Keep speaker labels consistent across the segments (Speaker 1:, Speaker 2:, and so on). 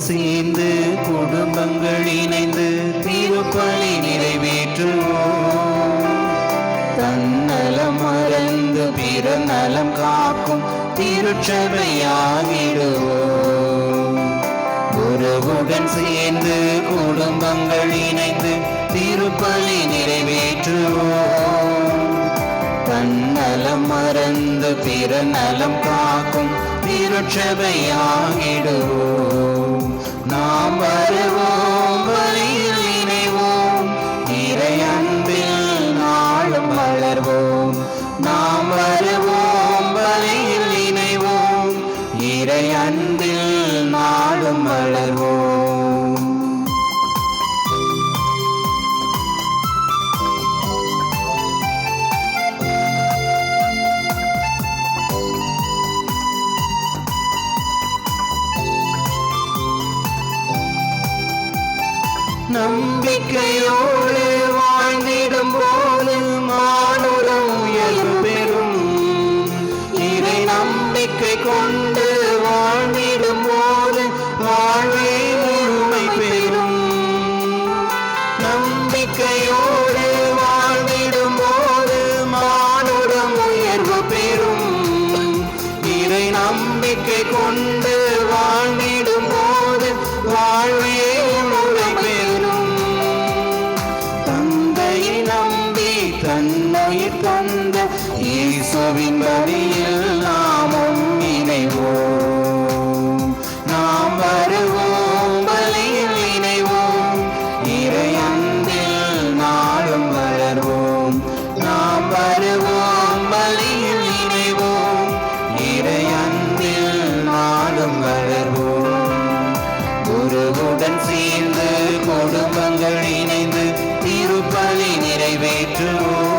Speaker 1: சேர்ந்து குடும்பங்கள் இணைந்து திருப்பலி நிறைவேற்றுவோம். தன்னலம் மறந்து பிற நலம் காக்கும் திருச்சபையாகிடுவோம். குருவுடன் சேர்ந்து குடும்பங்கள் இணைந்து திருப்பலி நிறைவேற்றுவோம். தன்னலம் மறந்து பிற நலம் காக்கும் திருச்சபையாகிடுவோம். நாம் வருவோம், பலியில் இணைவோம், இறை அன்பில் நாளும் வளர்வோம். நாம் வருவோம், பலியில் இணைவோம், இறை அன்பில் நாளும் வளர்வோம். நம்பிக்கையோடு வாழ்ந்திடும் போது மானுடம் உயர்வு பெறும். இறை நம்பிக்கை கொண்டு வாழ்ந்திடும் போது வாழ்வே முழுமை பெறும். நம்பிக்கையோடு வாழ்ந்திடும் போது மானுடம் உயர்வு பெறும். இறை நம்பிக்கை கொண்டு வாழ்ந்திடும் போது வாழ்வே தன்னுயிர் தந்த இயேசுவின் வழியில் நாமும் இணைவோம். நாம் வருவோம், பலியில் இணைவோம், இறை அன்பில் நாளும் வளர்வோம். நாம் வருவோம், பலியில் இணைவோம், இறை அன்பில் நாளும் வளர்வோம். குருவுடன் சேர்ந்து குடும்பங்கள் இணைந்து திருப்பலி நிறைவேற்றுவோம்.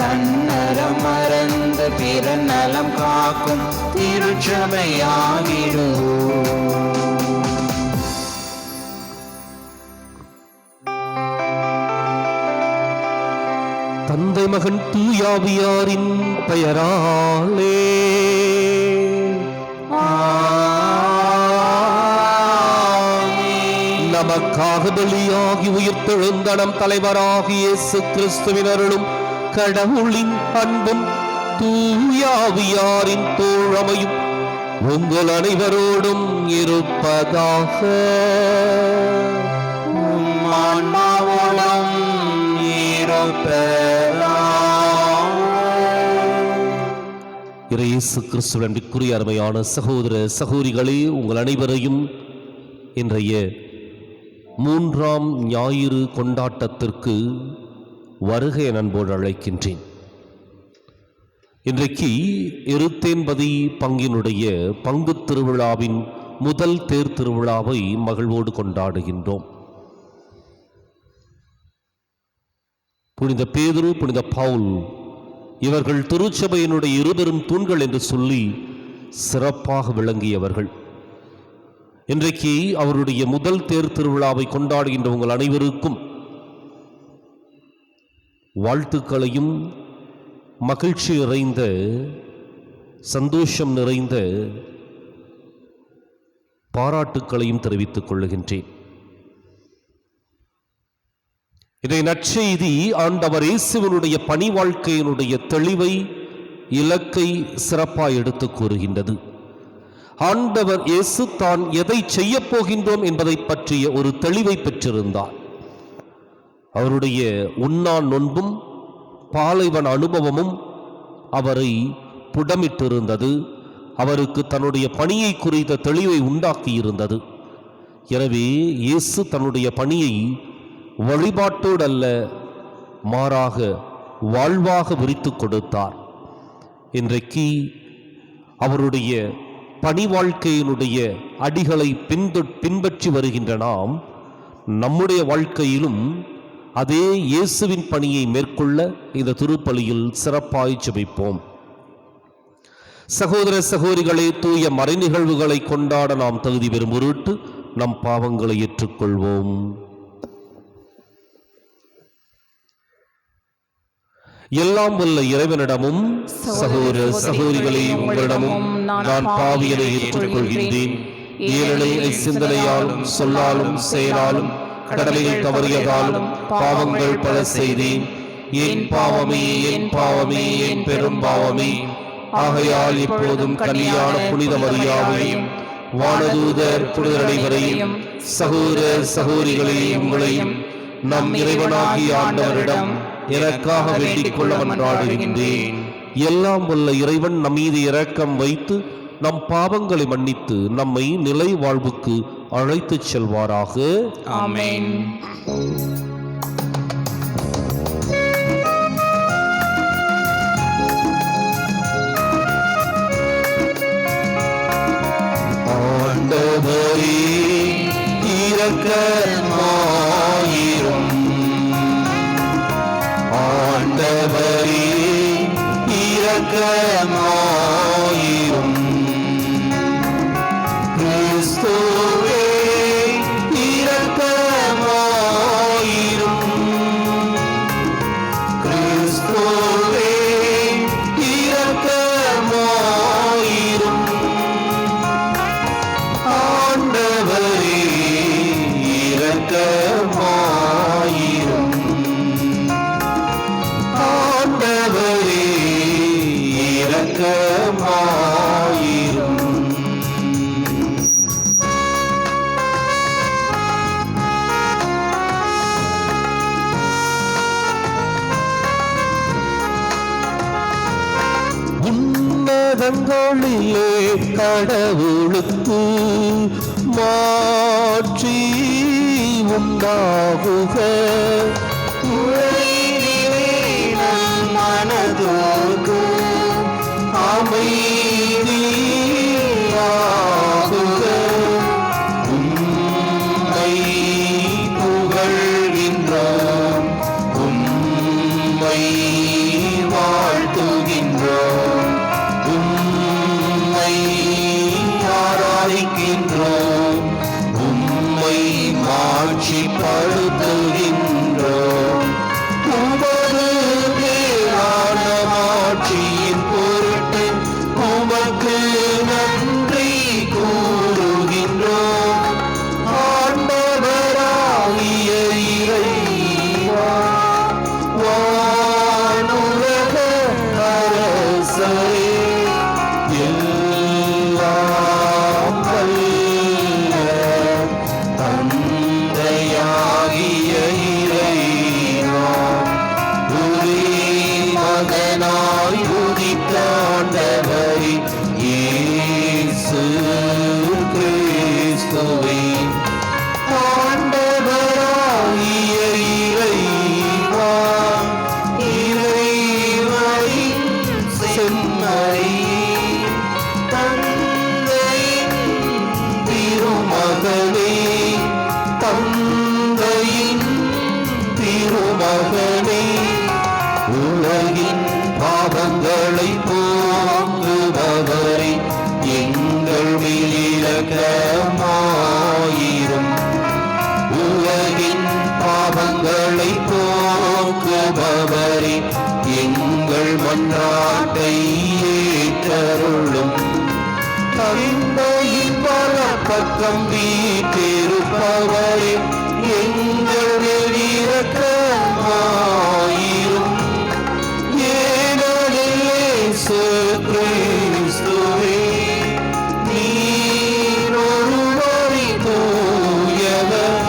Speaker 1: தன்னலம் மறந்து பிற நலம் காக்கும் திருச்சபையாகிடுவோம்.
Speaker 2: தந்தை மகன் தூயாவியாரின் பெயராலே நமக்காக பலியாகி உயிர்த்தெழுந்த நம் தலைவராகிய இயேசு கிறிஸ்துவின் அருளும் கடவுளின் அன்பும் தூயாவியாரின் தோழமையும் உங்கள் அனைவரோடும் இருப்பதாக.
Speaker 1: ஆன்மாவோடும்
Speaker 2: இயேசு கிறிஸ்துவின் அன்பிற்குரிய அருமையான சகோதர சகோதரிகளே, உங்கள் அனைவரையும் இன்றைய 3ஆம் ஞாயிறு கொண்டாட்டத்திற்கு வருகை அன்போடு அழைக்கின்றேன். இன்றைக்கு எருத்தேன்பதி பங்கினுடைய பங்கு திருவிழாவின் முதல் தேர் திருவிழாவை மகிழ்வோடு கொண்டாடுகின்றோம். புனித பேதுரு, புனித பவுல் இவர்கள் திருச்சபையினுடைய இருபெரும் தூண்கள் என்று சொல்லி சிறப்பாக விளங்கியவர்கள். இன்றைக்கு அவருடைய முதல் தேர் திருவிழாவை கொண்டாடுகின்ற உங்கள் அனைவருக்கும் வாழ்த்துக்களையும் மகிழ்ச்சி நிறைந்த சந்தோஷம் நிறைந்த பாராட்டுக்களையும் தெரிவித்துக் கொள்ளுகின்றேன். இதை நற்செய்தி ஆண்டவர் இயேசுவினுடைய பணி வாழ்க்கையினுடைய தெளிவை, இலக்கை சிறப்பாக எடுத்துக் கூறுகின்றது. ஆண்டவர் இயேசு தான் எதை செய்ய போகின்றோம் என்பதை பற்றிய ஒரு தெளிவை பெற்றிருந்தார். அவருடைய உண்ணா நோன்பும் பாலைவன அனுபவமும் அவரை புடமிட்டிருந்தது. அவருக்கு தன்னுடைய பணியை குறித்த தெளிவை உண்டாக்கியிருந்தது. எனவே இயேசு தன்னுடைய பணியை வழிபாட்டோடு அல்ல, மாறாக வாழ்வாக விரித்து கொடுத்தார். இன்றைக்கு அவருடைய பணி வாழ்க்கையினுடைய அடிகளை பின்பற்றி வருகின்ற நாம் நம்முடைய வாழ்க்கையிலும் அதே இயேசுவின் பணியை மேற்கொள்ள இந்த திருப்பலியில் சிறப்பாய் ஜெபிப்போம். சகோதர சகோதரிகளே, தூய மறை நிகழ்வுகளை கொண்டாட நாம் தகுதி பெறும் பொருட்டு நம் பாவங்களை ஏற்றுக்கொள்வோம். எல்லாம் வல்ல இறைவனிடமும் சகோதர சகோதரிகளே உங்களிடமும் நான் பாவியனை ஏற்றுக்கொள்கின்றேன். ஏனெனில் சிந்தனையாலும் சொல்லாலும் செயலாலும் கடமையில் தவறியதாலும் பாவங்கள் பல செய்தேன். என் பாவமே, என் பாவமே, என் பெரும் பாவமே. ஆகையால் இப்போதும் கன்னியான புனித மரியாவையும் வானதூதர் புனிதர் அனைவரையும் சகோதர சகோதரிகளே உங்களையும் நம் இறைவனாகிய ஆண்டவரிடம் எனக்காக வேண்டிக் கொள்ள மன்றாடுகின்றேன். எல்லாம் வல்ல இறைவன் நம் மீது இரக்கம் வைத்து நம் பாவங்களை மன்னித்து நம்மை நிலை வாழ்வுக்கு அழைத்துச் செல்வாராக.
Speaker 1: ஆமென். ஆண்டவரே இரக்கமாயிரும். ஆண்டவரே இரக்கமாயிரும். கிறிஸ்துவே இரக்கமாயிரும். கிறிஸ்துவே இரக்கமாயிரும். ஆண்டவரே இரக்கமாயிரும். ஆண்டவரே இரக்கமாயிரும். உன்னதங்களிலே கடவுளுக்கு மாற்றி உண்டாகுக. உலகிலே நம் மனதோர்க்கு அமைதியாகுக. உம்மை புகழ்கின்றோம், உம்மை வாழ்த்துகின்றோம், உம்மை ஆராதிக்கின்றோம், உம்மை மாட்சிப்படுத்துகின்றோம். உமது மேலான மாட்சியின் பொருட்டு உமக்கு நன்றி கூறுகின்றோம். ஆண்டவராகிய இறைவா, வானுலக அரசரே, எல்லாம் வல்ல தந்தையாகிய இறைவா, ஒரே மகனாய் உதித்த ஆண்டவரே இயேசு கிறிஸ்துவே, ஆண்டவராகிய இறைவா, இறைவனின் செம்மறியே, தந்தையின் திருமகனே, தந்தையின் திருமகனே, உலகின் பாவங்களை போக்குபவரே, எங்கள் மேல் இரக்கமாயிரும். உலகின் பாவங்களை போக்குபவரே, எங்கள் மன்றாட்டை ஏற்றருளும். தந்தையின் வலப்பக்கம் வீற்றிருப்பவரே, எங்கள் மேல் இரக்கமாயிரும். ஏனெனில் இயேசு கிறிஸ்துவே, நீர் ஒருவரே தூயவர்,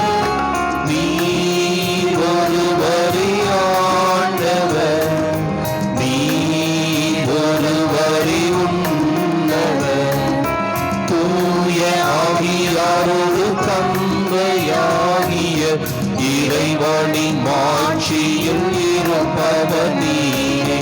Speaker 1: நீர் ஒருவரே ஆண்டவர், நீர் ஒருவரே உன்னதர். தூய ஆவியாரோடு தந்தையாகிய இறைவனின் மாட்சியில் இருப்பவர் நீரே.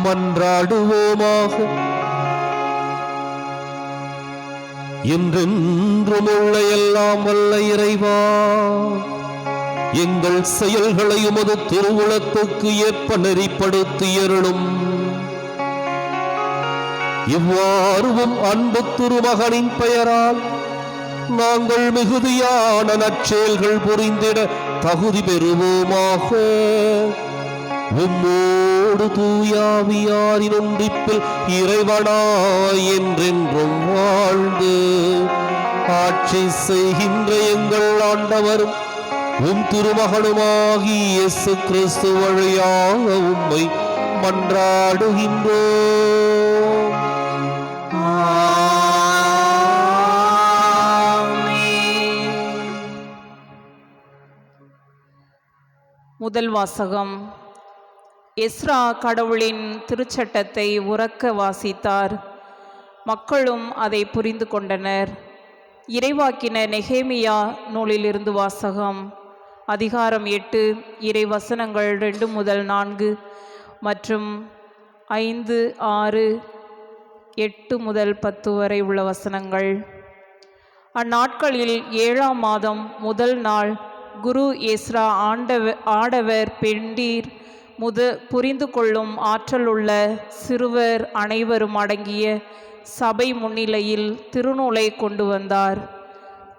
Speaker 2: மன்றாடுவோமாக. என்றென்றும் உள்ள எல்லாம் வல்ல இறைவா, எங்கள் செயல்களை உமது திருவுளத்துக்கு ஏற்ப நெறிப்படுத்தியருளும். இவ்வாறும் அன்பு திருமகனின் பெயரால் நாங்கள் மிகுதியான நற்செயல்கள் புரிந்திட தகுதி பெறுவோமாக. உம்மோடு தூயாவியாரின் ஒன்றிப்பில் இறைவனாய் என்றென்றும் வாழ்ந்து ஆட்சி செய்கின்ற எங்கள் ஆண்டவரும் உம் திருமகனுமாகி இயேசு கிறிஸ்து வழியாக உம்மை மன்றாடுகின்றோம்.
Speaker 3: முதல் வாசகம். எஸ்ரா கடவுளின் திருச்சட்டத்தை உரக்க வாசித்தார். மக்களும் அதை புரிந்து கொண்டனர். இறைவாக்கினர் நெகேமியா நூலிலிருந்து வாசகம். அதிகாரம் 8, இறை வசனங்கள் 2 முதல் 4 மற்றும் 5, 6, 8 முதல் 10 வரை உள்ள வசனங்கள். அந்நாட்களில் 7ஆம் மாதம் முதல் நாள் குரு எஸ்ரா ஆடவர் பெண்டீர் புரிந்து கொள்ளும் ஆற்றலுள்ள சிறுவர் அனைவரும் அடங்கிய சபை முன்னிலையில் திருநூலை கொண்டு வந்தார்.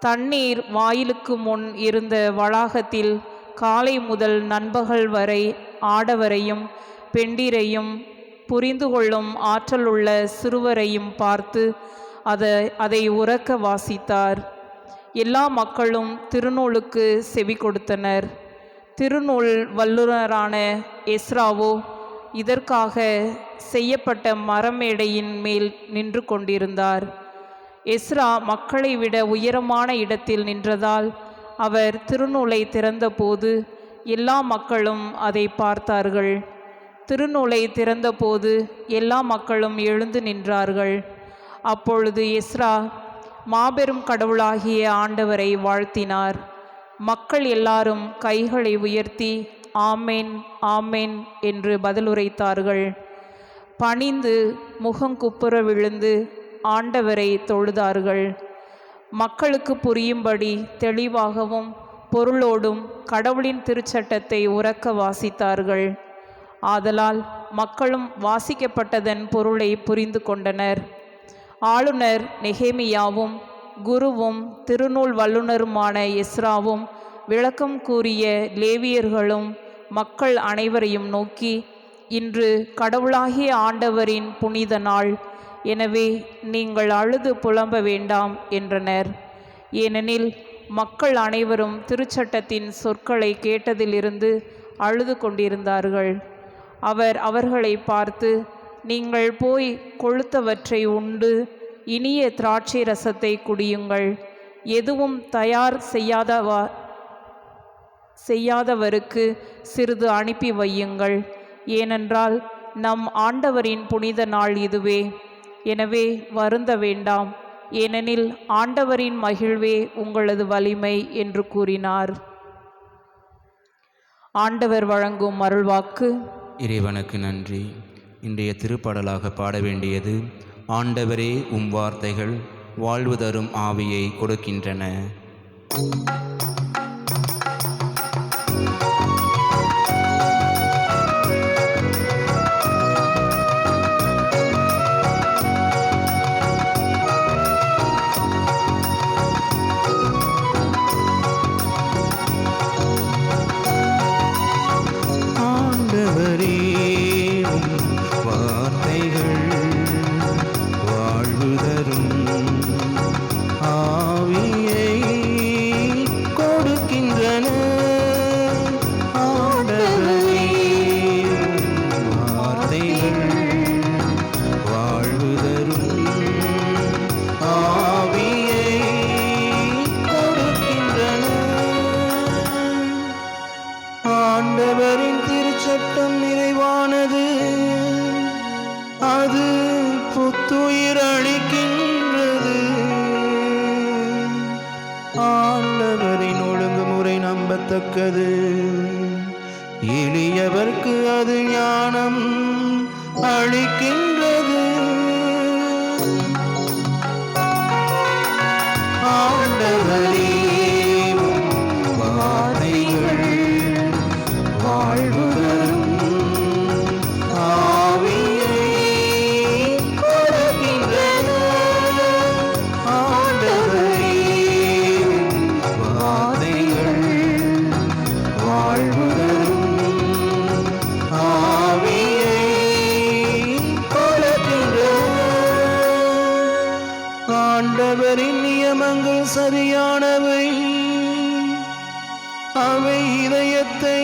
Speaker 3: தண்ணீர் வாயிலுக்கு முன் இருந்த வளாகத்தில் காலை முதல் நண்பகல் வரை ஆடவரையும் பெண்டீரையும் புரிந்து கொள்ளும் ஆற்றலுள்ள சிறுவரையும் பார்த்து அதை உரக்க வாசித்தார். எல்லா மக்களும் திருநூலுக்கு செவி கொடுத்தனர். திருநூல் வல்லுநரான எஸ்ராவோ இதற்காக செய்யப்பட்ட மரமேடையின் மேல் நின்று கொண்டிருந்தார். எஸ்ரா மக்களை விட உயரமான இடத்தில் நின்றதால் அவர் திருநூலை திறந்தபோது எல்லா மக்களும் அதை பார்த்தார்கள். திருநூலை திறந்தபோது எல்லா மக்களும் எழுந்து நின்றார்கள். அப்பொழுது எஸ்ரா மாபெரும் கடவுளாகிய ஆண்டவரை வாழ்த்தினார். மக்கள் எல்லாரும் கைகளை உயர்த்தி ஆமென் ஆமென் என்று பதிலுரைத்தார்கள். பணிந்து முகங்குப்புற விழுந்து ஆண்டவரை தொழுதார்கள். மக்களுக்கு புரியும்படி தெளிவாகவும் பொருளோடும் கடவுளின் திருச்சட்டத்தை உரக்க வாசித்தார்கள். ஆதலால் மக்களும் வாசிக்கப்பட்டதன் பொருளை புரிந்து கொண்டனர். ஆளுநர் நெகேமியாவும் குருவும் திருநூல் வல்லுநருமான எஸ்ராவும் விளக்கம் கூறிய லேவியர்களும் மக்கள் அனைவரையும் நோக்கி, இன்று கடவுளாகிய ஆண்டவரின் புனித நாள், எனவே நீங்கள் அழுது புலம்ப வேண்டாம் என்றனர். ஏனெனில் மக்கள் அனைவரும் திருச்சட்டத்தின் சொற்களை கேட்டதிலிருந்து அழுது கொண்டிருந்தார்கள். அவர் அவர்களை பார்த்து, நீங்கள் போய் கொழுத்தவற்றை உண்டு இனிய திராட்சை ரசத்தை குடியுங்கள். எதுவும் தயார் செய்யாதவருக்கு சிறிது அனுப்பி வையுங்கள். ஏனென்றால் நம் ஆண்டவரின் புனித நாள் இதுவே. எனவே வருந்த வேண்டாம், ஏனெனில் ஆண்டவரின் மகிழ்வே உங்களது வலிமை என்று கூறினார். ஆண்டவர் வழங்கும் அருள்வாக்கு.
Speaker 1: இறைவனுக்கு நன்றி. இன்றைய திருப்பாடலாக பாட வேண்டியது, ஆண்டவரே உம் வார்த்தைகள் வாழ்வு தரும் ஆவியை கொடுக்கின்றன.
Speaker 4: ஆண்டவரின் திருச்சட்டம் நிறைவானது, அது புத்துயிர் அளிக்கின்றது. ஆண்டவரின் ஒழுங்குமுறை நம்பத்தக்கது, எளியவர்க்கு அது ஞானம். அளிக்கின்றது. ஆண்டவரே, உம் வார்த்தைகள் வாழ்வு தரும் ஆவியை கொடுக்கின்றன. ஆண்டவரே, உம் வார்த்தைகள் வாழ்வு தரும் ஆவியை கொடுக்கின்றன. ஆண்டவரின் நியமங்கள் சரியானவை, அவை இதயத்தை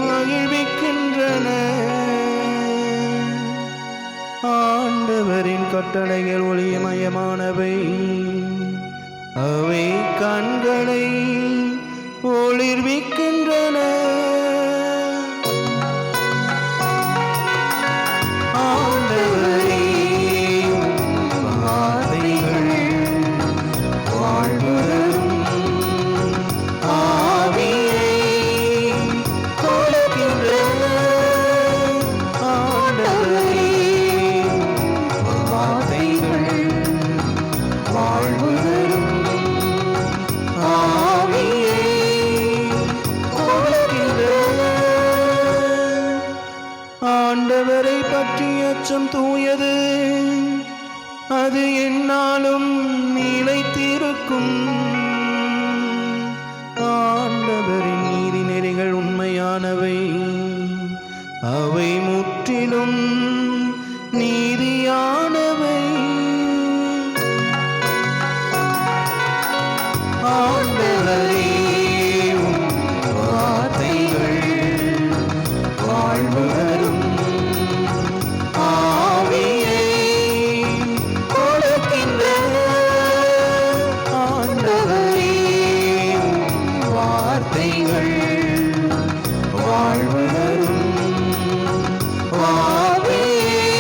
Speaker 4: மகிழ்விக்கின்றன. ஆண்டவரின் கட்டளைகள் ஒளிமயமானவை, அவை கண்களை ஒளிர்விக்கின்றன. ஆண்டவரே, உம் வார்த்தைகள் வாழ்வு தரும் ஆவியை கொடுக்கின்றன. ஆண்டவரே, உம் வார்த்தைகள் வாழ்வு தரும் ஆவியை கொடுக்கின்றன. ஆண்டவரை பற்றிய அச்சம் தூயது, அது எந்நாளும் நிலைத்திருக்கும். ஆண்டவரின் நீதி நெறிகள் உண்மையானவை, அவை முற்றிலும் நீதியானவை. ஆண்டவரே, உம் வார்த்தைகள் வாழ்வு தரும் ஆவியை கொடுக்கின்றன. ஆண்டவரே, உம் வார்த்தைகள் வாழ்வு தரும் ஆவியை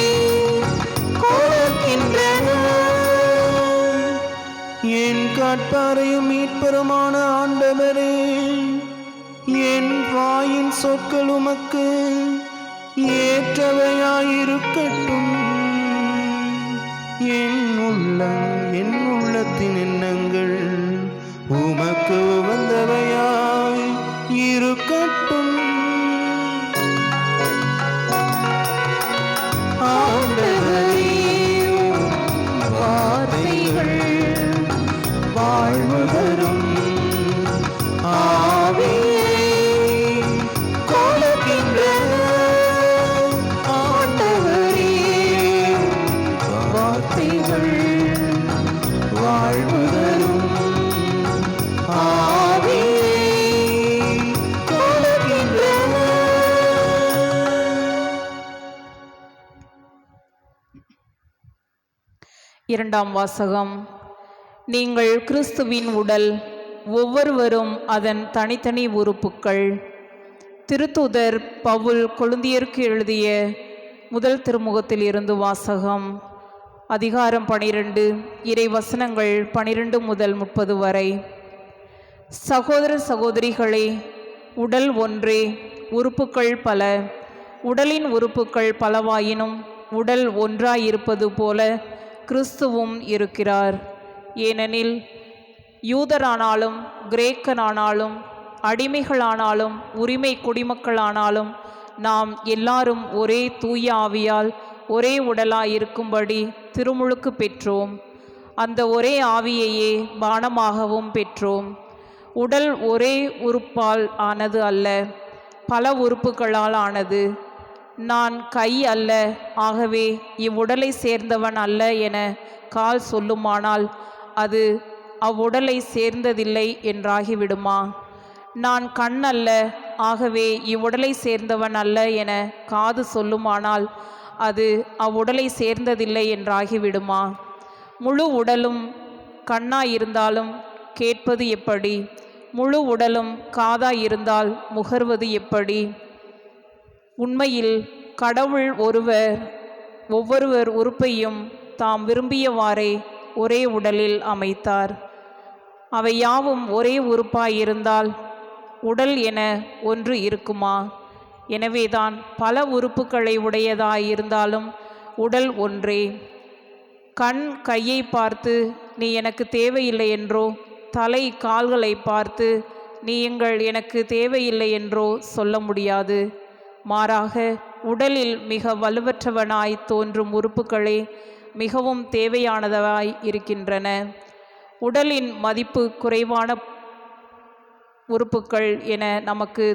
Speaker 4: கொடுக்கின்றன. என் கற்பாரையும் மீட்பருமான ஆண்டவரே, என் வாயின் சொற்கள் உமக்கு ஏற்றவையாயிருக்கட்டும். என் உள்ளத்தின் எண்ணங்கள் உமக்கு உகந்தவையாய் இருக்கட்டும். ஆண்டவரே, உம் வார்த்தைகள் வாழ்வு தரும் ஆவியை கொடுக்கின்றன. ஆண்டவரே, உம் வார்த்தைகள் வாழ்வு தரும் ஆவியை கொடுக்கின்றன.
Speaker 3: இரண்டாம் வாசகம். நீங்கள் கிறிஸ்துவின் உடல், ஒவ்வொருவரும் அதன் தனித்தனி உறுப்புக்கள். திருத்தூதர் பவுல் கொரிந்தியருக்கு எழுதிய முதல் திருமுகத்தில் இருந்து வாசகம். அதிகாரம் 12, இறை வசனங்கள் 12 முதல் 30 வரை. சகோதர சகோதரிகளே, உடல் ஒன்றே, உறுப்புக்கள் பல. உடலின் உறுப்புக்கள் பலவாயினும் உடல் ஒன்றாயிருப்பது போல கிறிஸ்துவும் இருக்கிறார். ஏனெனில் யூதரானாலும் கிரேக்கனானாலும் அடிமைகளானாலும் உரிமை குடிமக்களானாலும் நாம் எல்லாரும் ஒரே தூய ஆவியால் ஒரே உடலாயிருக்கும்படி திருமுழுக்கு பெற்றோம். அந்த ஒரே ஆவியையே பானமாகவும் பெற்றோம். உடல் ஒரே உறுப்பால் ஆனது அல்ல, பல உறுப்புகளால் ஆனது. நான் கை அல்ல, ஆகவே இவ்வுடலை சேர்ந்தவன் அல்ல என கால் சொல்லுமானால் அது அவ்வுடலை சேர்ந்ததில்லை என்றாகிவிடுமா? நான் கண் அல்ல, ஆகவே இவ்வுடலை சேர்ந்தவன் அல்ல என காது சொல்லுமானால் அது அவ்வுடலை சேர்ந்ததில்லை என்றாகிவிடுமா? முழு உடலும் கண்ணாயிருந்தாலும் கேட்பது எப்படி? முழு உடலும் காதாயிருந்தால் முகர்வது எப்படி? உண்மையில் கடவுள் ஒவ்வொருவர் உறுப்பையும் தாம் விரும்பியவாறே ஒரே உடலில் அமைத்தார். அவை யாவும் ஒரே உறுப்பாயிருந்தால் உடல் என ஒன்று இருக்குமா? எனவேதான் பல உறுப்புகளை உடையதாயிருந்தாலும் உடல் ஒன்றே. கண் கையை பார்த்து நீ எனக்கு தேவையில்லை என்றோ, தலை கால்களை பார்த்து நீங்கள் எனக்கு தேவையில்லை என்றோ சொல்ல முடியாது. மாறாக உடலில் மிக வலுவற்றவனாய் தோன்றும் உறுப்புகளே மிகவும் தேவையானதாய் இருக்கின்றன. உடலின் குறைவான உறுப்புகள் என நமக்கு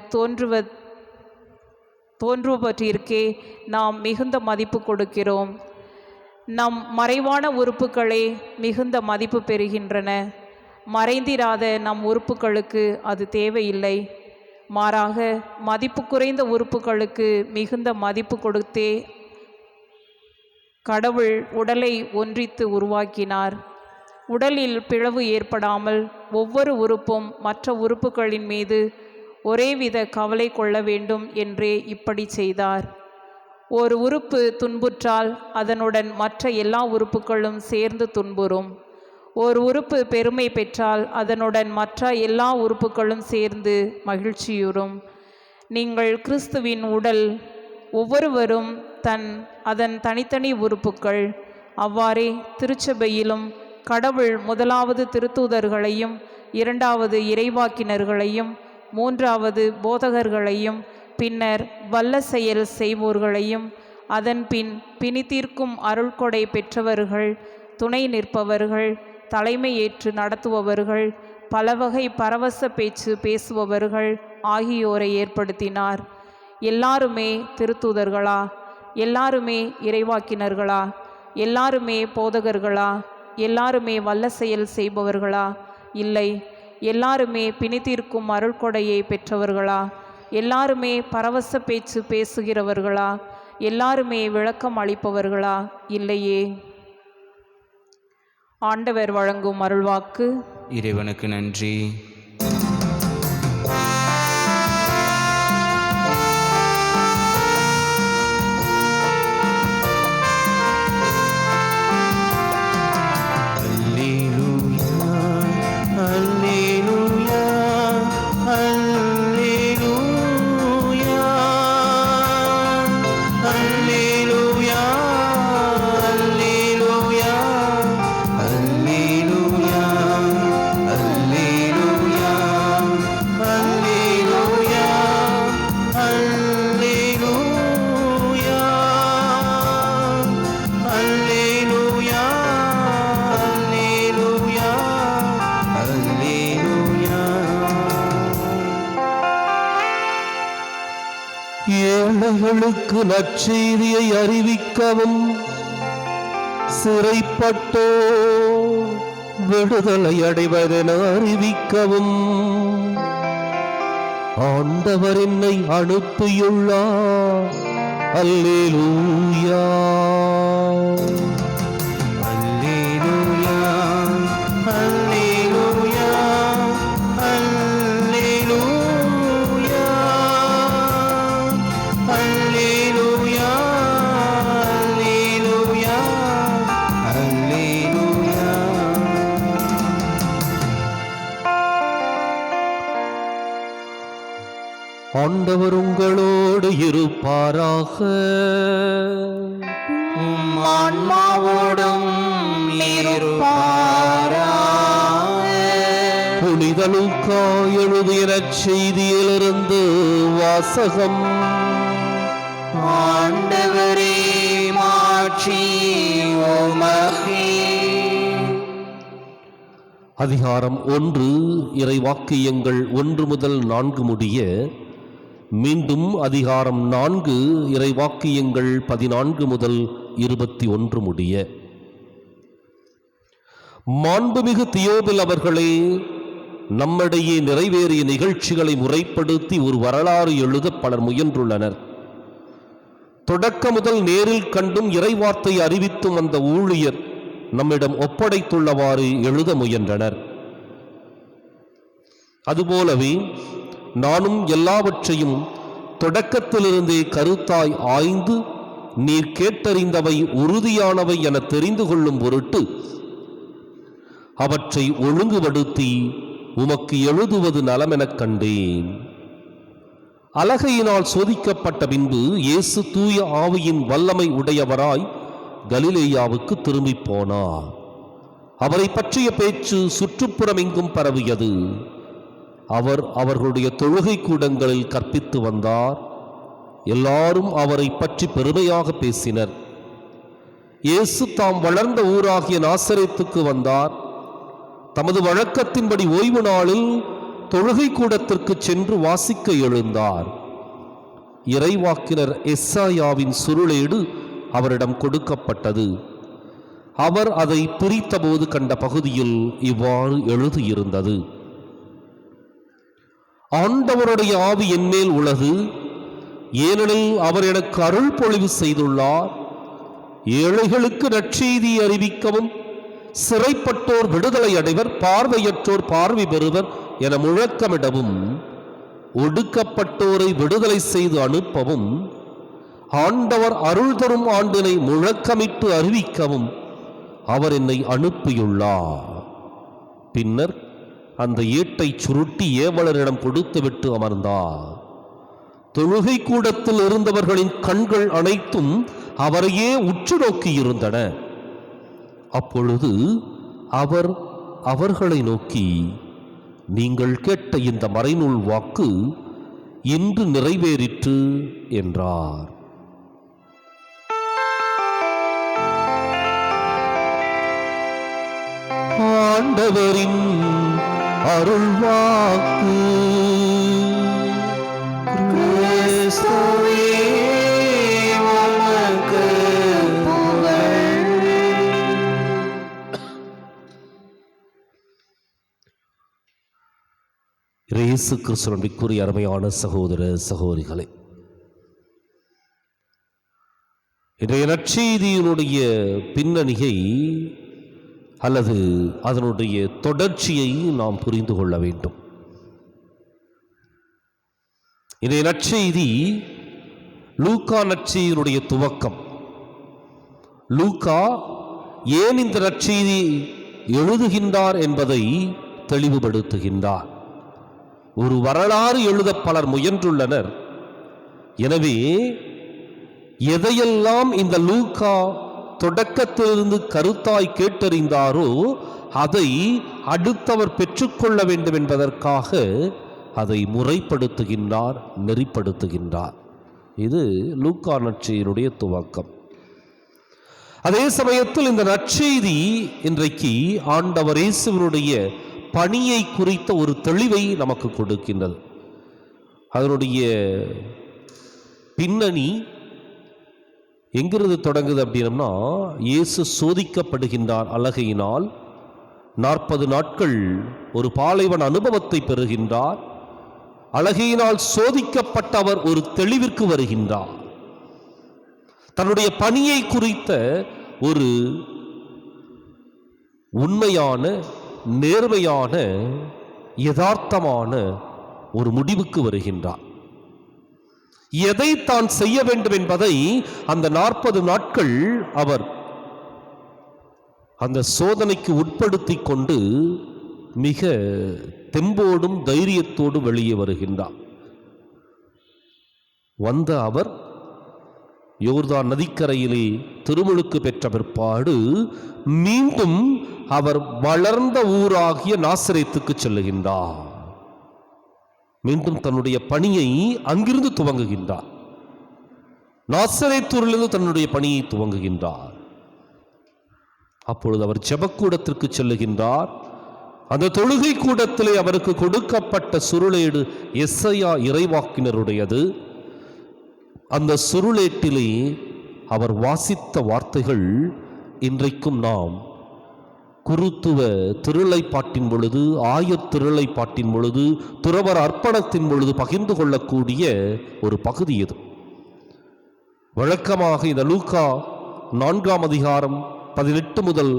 Speaker 3: தோன்றுவற்றிற்கே நாம் மிகுந்த மதிப்பு கொடுக்கிறோம். நம் மறைவான உறுப்புகளே மிகுந்த மதிப்பு பெறுகின்றன. மறைந்திராத நம் உறுப்புகளுக்கு அது தேவையில்லை. மாறாக மதிப்பு குறைந்த உறுப்புகளுக்கு மிகுந்த மதிப்பு கொடுத்தே கடவுள் உடலை ஒன்றித்து உருவாக்கினார். உடலில் பிளவு ஏற்படாமல் ஒவ்வொரு உறுப்பும் மற்ற உறுப்புகளின் மீது ஒரேவித கவலை கொள்ள வேண்டும் என்றே இப்படி செய்தார். ஒரு உறுப்பு துன்புற்றால் அதனுடன் மற்ற எல்லா உறுப்புகளும் சேர்ந்து துன்புறும். ஒரு உறுப்பு பெருமை பெற்றால் அதனுடன் மற்ற எல்லா உறுப்புகளும் சேர்ந்து மகிழ்ச்சியுறும். நீங்கள் கிறிஸ்துவின் உடல், ஒவ்வொருவரும் அதன் தனித்தனி உறுப்புகள். அவ்வாறே திருச்சபையிலும் கடவுள் முதலாவது திருத்தூதர்களையும், இரண்டாவது இறைவாக்கினர்களையும், மூன்றாவது போதகர்களையும், பின்னர் வல்ல செயல் செய்வோர்களையும், அதன்பின் பிணித்தீர்க்கும் அருள்கொடை பெற்றவர்கள், துணை நிற்பவர்கள், தலைமை ஏற்று நடத்துபவர்கள், பலவகை பரவச பேச்சு பேசுபவர்கள் ஆகியோரை ஏற்படுத்தினார். எல்லாருமே திருத்தூதர்களா? எல்லாருமே இறைவாக்கினர்களா? எல்லாருமே போதகர்களா? எல்லாருமே வல்ல செயல் செய்பவர்களா? இல்லை. எல்லாருமே பிணித்தீர்க்கும் அருள்கொடையை பெற்றவர்களா? எல்லாருமே பரவச பேச்சு பேசுகிறவர்களா? எல்லாருமே விளக்கம் அளிப்பவர்களா? இல்லையே. ஆண்டவர் வழங்கும் அருள்வாக்கு.
Speaker 1: இறைவனுக்கு நன்றி.
Speaker 2: ஏழைகளுக்கு நற்செய்தியை அறிவிக்கவும், சிறைப்பட்டோ விடுதலை அடைவதென அறிவிக்கவும் ஆண்டவர் என்னை அனுப்பியுள்ளார். அல்லேலூயா, அல்லேலூயா, அல்லேலூயா, அல்லேலூயா, அல்லேலூயா, அல்லேலூயா, அல்லேலூயா. ஆண்டவர் உங்களோடு இருப்பாராக.
Speaker 4: உம் ஆன்மாவோடும் இருப்பாராக.
Speaker 2: புனித லூக்கா எழுதிய நற்செய்தியிலிருந்து வாசகம்.
Speaker 4: ஆண்டவரே, மாட்சி உமக்கே.
Speaker 2: அதிகாரம் 1, இறைவாக்கியங்கள் 1 முதல் 4 முடிய. மீண்டும் அதிகாரம் 4, இறைவாக்கியங்கள் 14 முதல் 21 முடிய. மாண்புமிகு தியோபில் அவர்களே, நம்மிடையே நிறைவேறிய நிகழ்ச்சிகளை முறைப்படுத்தி ஒரு வரலாறு எழுத பலர் முயன்றுள்ளனர். தொடக்க முதல் நேரில் கண்டும் இறைவார்த்தை அறிவித்தும் அந்த ஊழியர் நம்மிடம் ஒப்படைத்துள்ளவாறு எழுத முயன்றனர். அதுபோலவே நானும் எல்லாவற்றையும் தொடக்கத்திலிருந்தே கருத்தாய் ஆய்ந்து நீர் கேட்டறிந்தவை உறுதியானவை என தெரிந்து கொள்ளும் பொருட்டு அவற்றை ஒழுங்குபடுத்தி உமக்கு எழுதுவது நலமெனக் கண்டேன். அலகையினால் சோதிக்கப்பட்ட பின்பு இயேசு தூய ஆவியின் வல்லமை உடையவராய் கலிலேயாவுக்கு திரும்பி போனார். அவரை பற்றிய பேச்சு சுற்றுப்புறமெங்கும் பரவியது. அவர் அவர்களுடைய தொழுகை கூடங்களில் கற்பித்து வந்தார். எல்லாரும் அவரை பற்றி பெருமையாக பேசினர். இயேசு தாம் வளர்ந்த ஊராகிய நாசரேத்துக்கு வந்தார். தமது வழக்கத்தின்படி ஓய்வு நாளில் தொழுகை கூடத்திற்கு சென்று வாசிக்க எழுந்தார். இறைவாக்கினர் எஸ்சாயாவின் சுருளேடு அவரிடம் கொடுக்கப்பட்டது. அவர் அதை பிரித்தபோது கண்ட பகுதியில் இவ்வாறு எழுதியிருந்தது: ஆண்டவருடைய ஆவி என்மேல் உள்ளது, ஏனெனில் அவர் எனக்கு அருள் பொழிவு செய்துள்ளார். ஏழைகளுக்கு நற்செய்தி அறிவிக்கவும், சிறைப்பட்டோர் விடுதலை அடைவர், பார்வையற்றோர் பார்வை பெறுவர் என முழக்கமிடவும், ஒடுக்கப்பட்டோரை விடுதலை செய்து அனுப்பவும், ஆண்டவர் அருள் தரும் ஆண்டினை முழக்கமிட்டு அறிவிக்கவும் அவர் என்னை அனுப்பியுள்ளார். பின்னர் அந்த ஏட்டை சுருட்டி ஏவலரிடம் கொடுத்துவிட்டு அமர்ந்தார். தொழுகை கூடத்தில் இருந்தவர்களின் கண்கள் அனைத்தும் அவரையே உற்று நோக்கியிருந்தன. அப்பொழுது அவர் அவர்களை நோக்கி, நீங்கள் கேட்ட இந்த மறைநூல் வாக்கு இன்று நிறைவேறிற்று என்றார். ஆண்டவரின் அருள் வாக்கு.
Speaker 4: கிறிஸ்துவே உமக்கு புகழ்.
Speaker 2: இயேசு கிறிஸ்துவின் அருமையான சகோதர சகோதரிகளே, இன்றைய நற்செய்தியினுடைய பின்னணியை அல்லது அதனுடைய தொடர்ச்சியை நாம் புரிந்து கொள்ள வேண்டும். இன்றைய நற்செய்தி லூக்கா நற்செய்தியினுடைய துவக்கம். லூக்கா ஏன் இந்த நற்செய்தி எழுதுகின்றார் என்பதை தெளிவுபடுத்துகின்றார். ஒரு வரலாறு எழுத பலர் முயன்றுள்ளனர். எனவே எதையெல்லாம் இந்த லூக்கா தொடக்கத்திலிருந்து கருத்தாய் கேட்டறிந்தாரோ அதை அடுத்தவர் பெற்றுக்கொள்ள வேண்டும் என்பதற்காக அதை முறைப்படுத்துகின்றார், நெறிப்படுத்துகின்றார். இது லூக்கா நற்செய்தியினுடைய துவக்கம். அதே சமயத்தில் இந்த நற்செய்தி இன்றைக்கு ஆண்டவர் இயேசுவினுடைய பணியை குறித்த ஒரு தெளிவை நமக்கு கொடுக்கின்றது. அதனுடைய பின்னணி எங்கிருந்து தொடங்குது அப்படின்னா, இயேசு சோதிக்கப்படுகின்றார் அலகையினால். 40 நாட்கள் ஒரு பாலைவன அனுபவத்தை பெறுகின்றார். அலகையினால் சோதிக்கப்பட்ட அவர் ஒரு தெளிவிற்கு வருகின்றார். தன்னுடைய பணியை குறித்த ஒரு உண்மையான, நேர்மையான, யதார்த்தமான ஒரு முடிவுக்கு வருகின்றார். எதை தான் செய்ய வேண்டும் என்பதை அந்த 40 நாட்கள் அவர் அந்த சோதனைக்கு உட்படுத்தி கொண்டு மிக தெம்போடும் தைரியத்தோடு வெளியே வருகின்றார். வந்த அவர் யோர்தான் நதிக்கரையிலே திருமுழுக்கு பெற்ற பிற்பாடு மீண்டும் அவர் வளர்ந்த ஊராகிய நாசரேத்துக்கு செல்லுகின்றார். மீண்டும் தன்னுடைய பணியை அங்கிருந்து துவங்குகின்றார். நாசரேத்தூரிலிருந்து தன்னுடைய பணியை துவங்குகின்றார். அப்பொழுது அவர் ஜெபக்கூடத்திற்கு செல்லுகின்றார். அந்த தொழுகை கூடத்திலே அவருக்கு கொடுக்கப்பட்ட சுருளேடு எஸ்ஐயா இறைவாக்கினருடையது. அந்த சுருளேட்டிலே அவர் வாசித்த வார்த்தைகள் இன்றைக்கும் நாம் குருத்துவ திருளைப்பாட்டின் பொழுது, ஆயர் திருளைப்பாட்டின் பொழுது, துறவர் அர்ப்பணத்தின் பொழுது பகிர்ந்து கொள்ளக்கூடிய ஒரு பகுதி இது. வழக்கமாக இந்த லூக்கா 4ஆம் அதிகாரம் 18 முதல்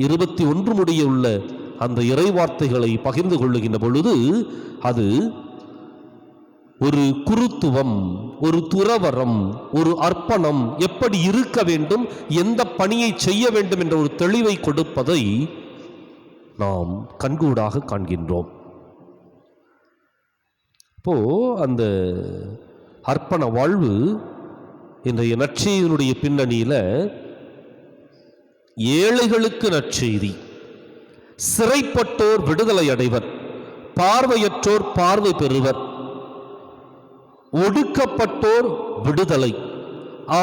Speaker 2: 21 முடிய உள்ள அந்த இறைவார்த்தைகளை பகிர்ந்து கொள்ளுகின்ற பொழுது அது ஒரு குருத்துவம், ஒரு துறவரம், ஒரு அர்ப்பணம் எப்படி இருக்க வேண்டும், எந்த பணியை செய்ய வேண்டும் என்ற ஒரு தெளிவை கொடுப்பதை நாம் கண்கூடாக காண்கின்றோம். இப்போ அந்த அர்ப்பண வாழ்வு இன்றைய நற்செய்தியினுடைய பின்னணியில ஏழைகளுக்கு நற்செய்தி, சிறைப்பட்டோர் விடுதலை அடைவர், பார்வையற்றோர் பார்வை பெறுவர், ஒடுக்கப்பட்டோர் விடுதலை,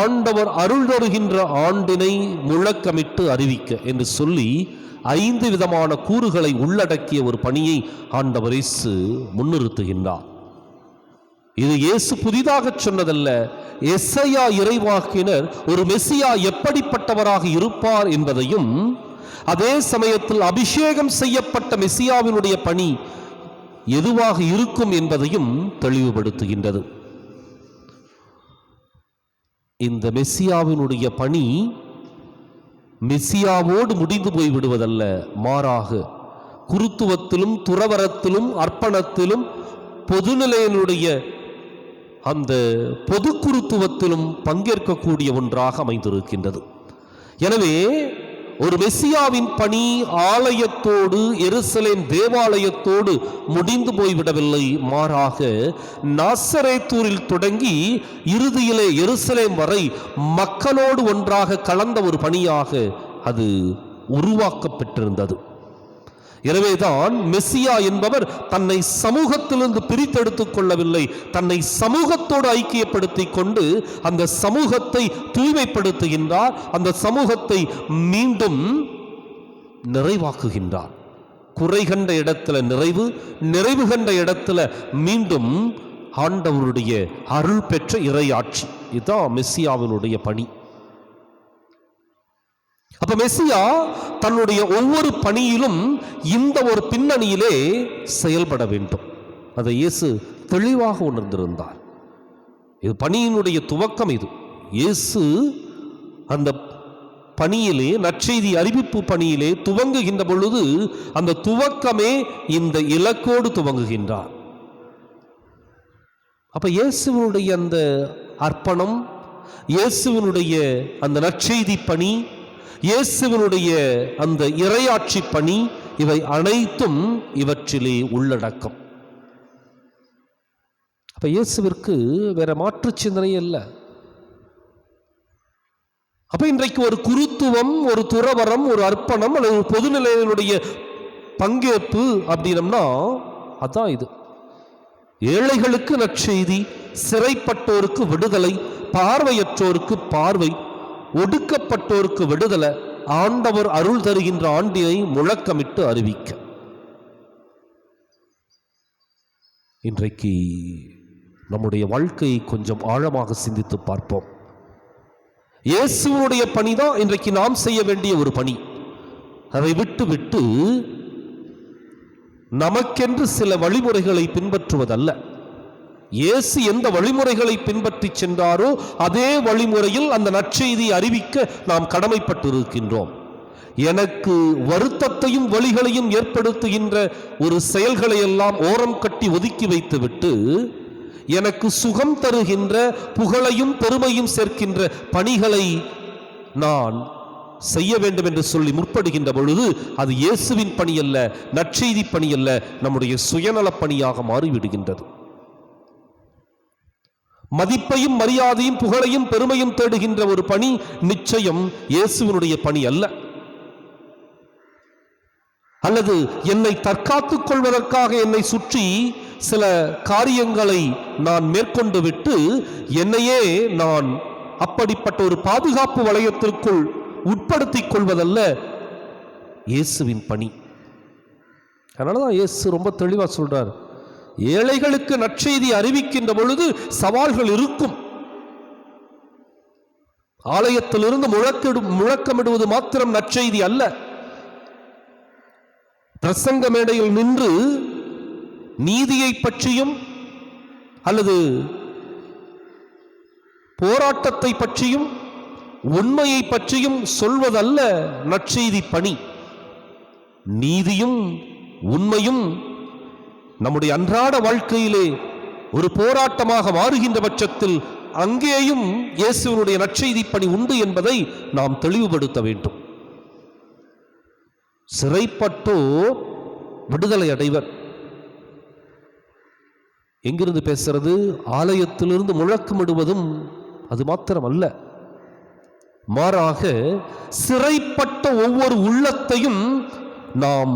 Speaker 2: ஆண்டவர் அருள் தருகின்ற ஆண்டினை முழக்கமிட்டு அறிவிக்க என்று சொல்லி 5 விதமான கூறுகளை உள்ளடக்கிய ஒரு பணியை ஆண்டவர் இயேசு முன்னிறுத்துகின்றார். இது இயேசு புதிதாக சொன்னதல்ல. எசையா இறைவாக்கினர் ஒரு மெசியா எப்படிப்பட்டவராக இருப்பார் என்பதையும், அதே சமயத்தில் அபிஷேகம் செய்யப்பட்ட மெசியாவினுடைய பணி எதுவாக இருக்கும் என்பதையும் தெளிவுபடுத்துகின்றது. இந்த மெசியாவினுடைய பணி மெசியாவோடு முடிந்து போய்விடுவதல்ல, மாறாக குருத்துவத்திலும் துறவரத்திலும் அர்ப்பணத்திலும் பொதுநிலையினுடைய அந்த பொது குருத்துவத்திலும் பங்கேற்கக்கூடிய ஒன்றாக அமைந்திருக்கின்றது. எனவே ஒரு மெசியாவின் பணி ஆலயத்தோடு, எருசலேம் தேவாலயத்தோடு முடிந்து போய்விடவில்லை. மாறாக நாசரேத்தூரில் தொடங்கி இறுதியிலே எருசலேம் வரை மக்களோடு ஒன்றாக கலந்த ஒரு பணியாக அது உருவாக்கப்பட்டிருந்தது. எனவேதான் மெசியா என்பவர் தன்னை சமூகத்திலிருந்து பிரித்தெடுத்துக் கொள்ளவில்லை, தன்னை சமூகத்தோடு ஐக்கியப்படுத்திக் கொண்டு அந்த சமூகத்தை தூய்மைப்படுத்துகின்றார், அந்த சமூகத்தை மீண்டும் நிறைவாக்குகின்றார். குறை கண்ட இடத்துல நிறைவு, நிறைவு கண்ட இடத்துல மீண்டும் ஆண்டவருடைய அருள் பெற்ற இறையாட்சி. இதுதான் மெசியாவினுடைய பணி. அப்ப மெசியா தன்னுடைய ஒவ்வொரு பணியிலும் இந்த ஒரு பின்னணியிலே செயல்பட வேண்டும். அதை இயேசு தெளிவாக உணர்ந்திருந்தார். இது பணியினுடைய துவக்கம். இது இயேசு அந்த பணியிலே, நற்செய்தி அறிவிப்பு பணியிலே துவங்குகின்ற பொழுது அந்த துவக்கமே இந்த இலக்கோடு துவங்குகின்றார். அப்ப இயேசுவினுடைய அந்த அர்ப்பணம், இயேசுவினுடைய அந்த நற்செய்தி பணி, இயேசுவினுடைய அந்த இறையாட்சி பணி, இவை அனைத்தும் இவற்றிலே உள்ளடக்கம். அப்ப இயேசுவிற்கு வேற மாற்று சிந்தனை இல்லை. அப்ப இன்றைக்கு ஒரு குருத்துவம், ஒரு துறவரம், ஒரு அர்ப்பணம் அல்லது ஒரு பொதுநிலையினுடைய பங்கேற்பு அப்படின்னம்னா அதான் இது. ஏழைகளுக்கு நற்செய்தி, சிறைப்பட்டோருக்கு விடுதலை, பார்வையற்றோருக்கு பார்வை, ஒடுக்கப்பட்டோருக்கு விடுதலை, ஆண்டவர் அருள் தருகின்ற ஆண்டினை முழக்கமிட்டு அறிவிக்க. இன்றைக்கு நம்முடைய வாழ்க்கையை கொஞ்சம் ஆழமாக சிந்தித்து பார்ப்போம். இயேசுவினுடைய பணிதான் இன்றைக்கு நாம் செய்ய வேண்டிய ஒரு பணி. அதை விட்டு நமக்கென்று சில வழிமுறைகளை பின்பற்றுவதல்ல. இயேசு எந்த வழிமுறைகளை பின்பற்றி சென்றாரோ அதே வழிமுறையில் அந்த நற்செய்தியை அறிவிக்க நாம் கடமைப்பட்டு இருக்கின்றோம். எனக்கு வருத்தத்தையும் வலிகளையும் ஏற்படுத்துகின்ற ஒரு செயல்களை எல்லாம் ஓரம் கட்டி ஒதுக்கி வைத்துவிட்டு, எனக்கு சுகம் தருகின்ற, புகழையும் பெருமையும் சேர்க்கின்ற பணிகளை நான் செய்ய வேண்டும் என்று சொல்லி முற்படுகின்ற பொழுது அது இயேசுவின் பணி அல்ல, நற்செய்தி பணி அல்ல, நம்முடைய சுயநல பணியாக மாறிவிடுகின்றது. மதிப்பையும் மரியாதையும் புகழையும் பெருமையும் தேடுகின்ற ஒரு பணி நிச்சயம் இயேசுவினுடைய பணி அல்ல. அல்லது என்னை தற்காத்துக் கொள்வதற்காக என்னை சுற்றி சில காரியங்களை நான் மேற்கொண்டு விட்டு என்னையே நான் அப்படிப்பட்ட ஒரு பாதுகாப்பு வளையத்திற்குள் உட்படுத்திக் கொள்வதல்ல இயேசுவின் பணி. அதனாலதான் இயேசு ரொம்ப தெளிவா சொல்றார், ஏழைகளுக்கு நற்செய்தி அறிவிக்கின்ற பொழுது சவால்கள் இருக்கும். ஆலயத்திலிருந்து முழக்கமிடுவது மாத்திரம் நற்செய்தி அல்ல. பிரசங்க மேடையில் நின்று நீதியை பற்றியும் அல்லது போராட்டத்தை பற்றியும் உண்மையை பற்றியும் சொல்வதல்ல நற்செய்தி பணி. நீதியும் உண்மையும் நம்முடைய அன்றாட வாழ்க்கையிலே ஒரு போராட்டமாக மாறுகின்ற பட்சத்தில் அங்கேயும் இயேசுவினுடைய நற்செய்தி பணி உண்டு என்பதை நாம் தெளிவுபடுத்த வேண்டும். சிறைப்பட்டோர் விடுதலை அடைவர். எங்கிருந்து பேசுறது? ஆலயத்திலிருந்து முழக்கமிடுவதும் அது மாத்திரமல்ல, மாறாக சிறைப்பட்ட ஒவ்வொரு உள்ளத்தையும் நாம்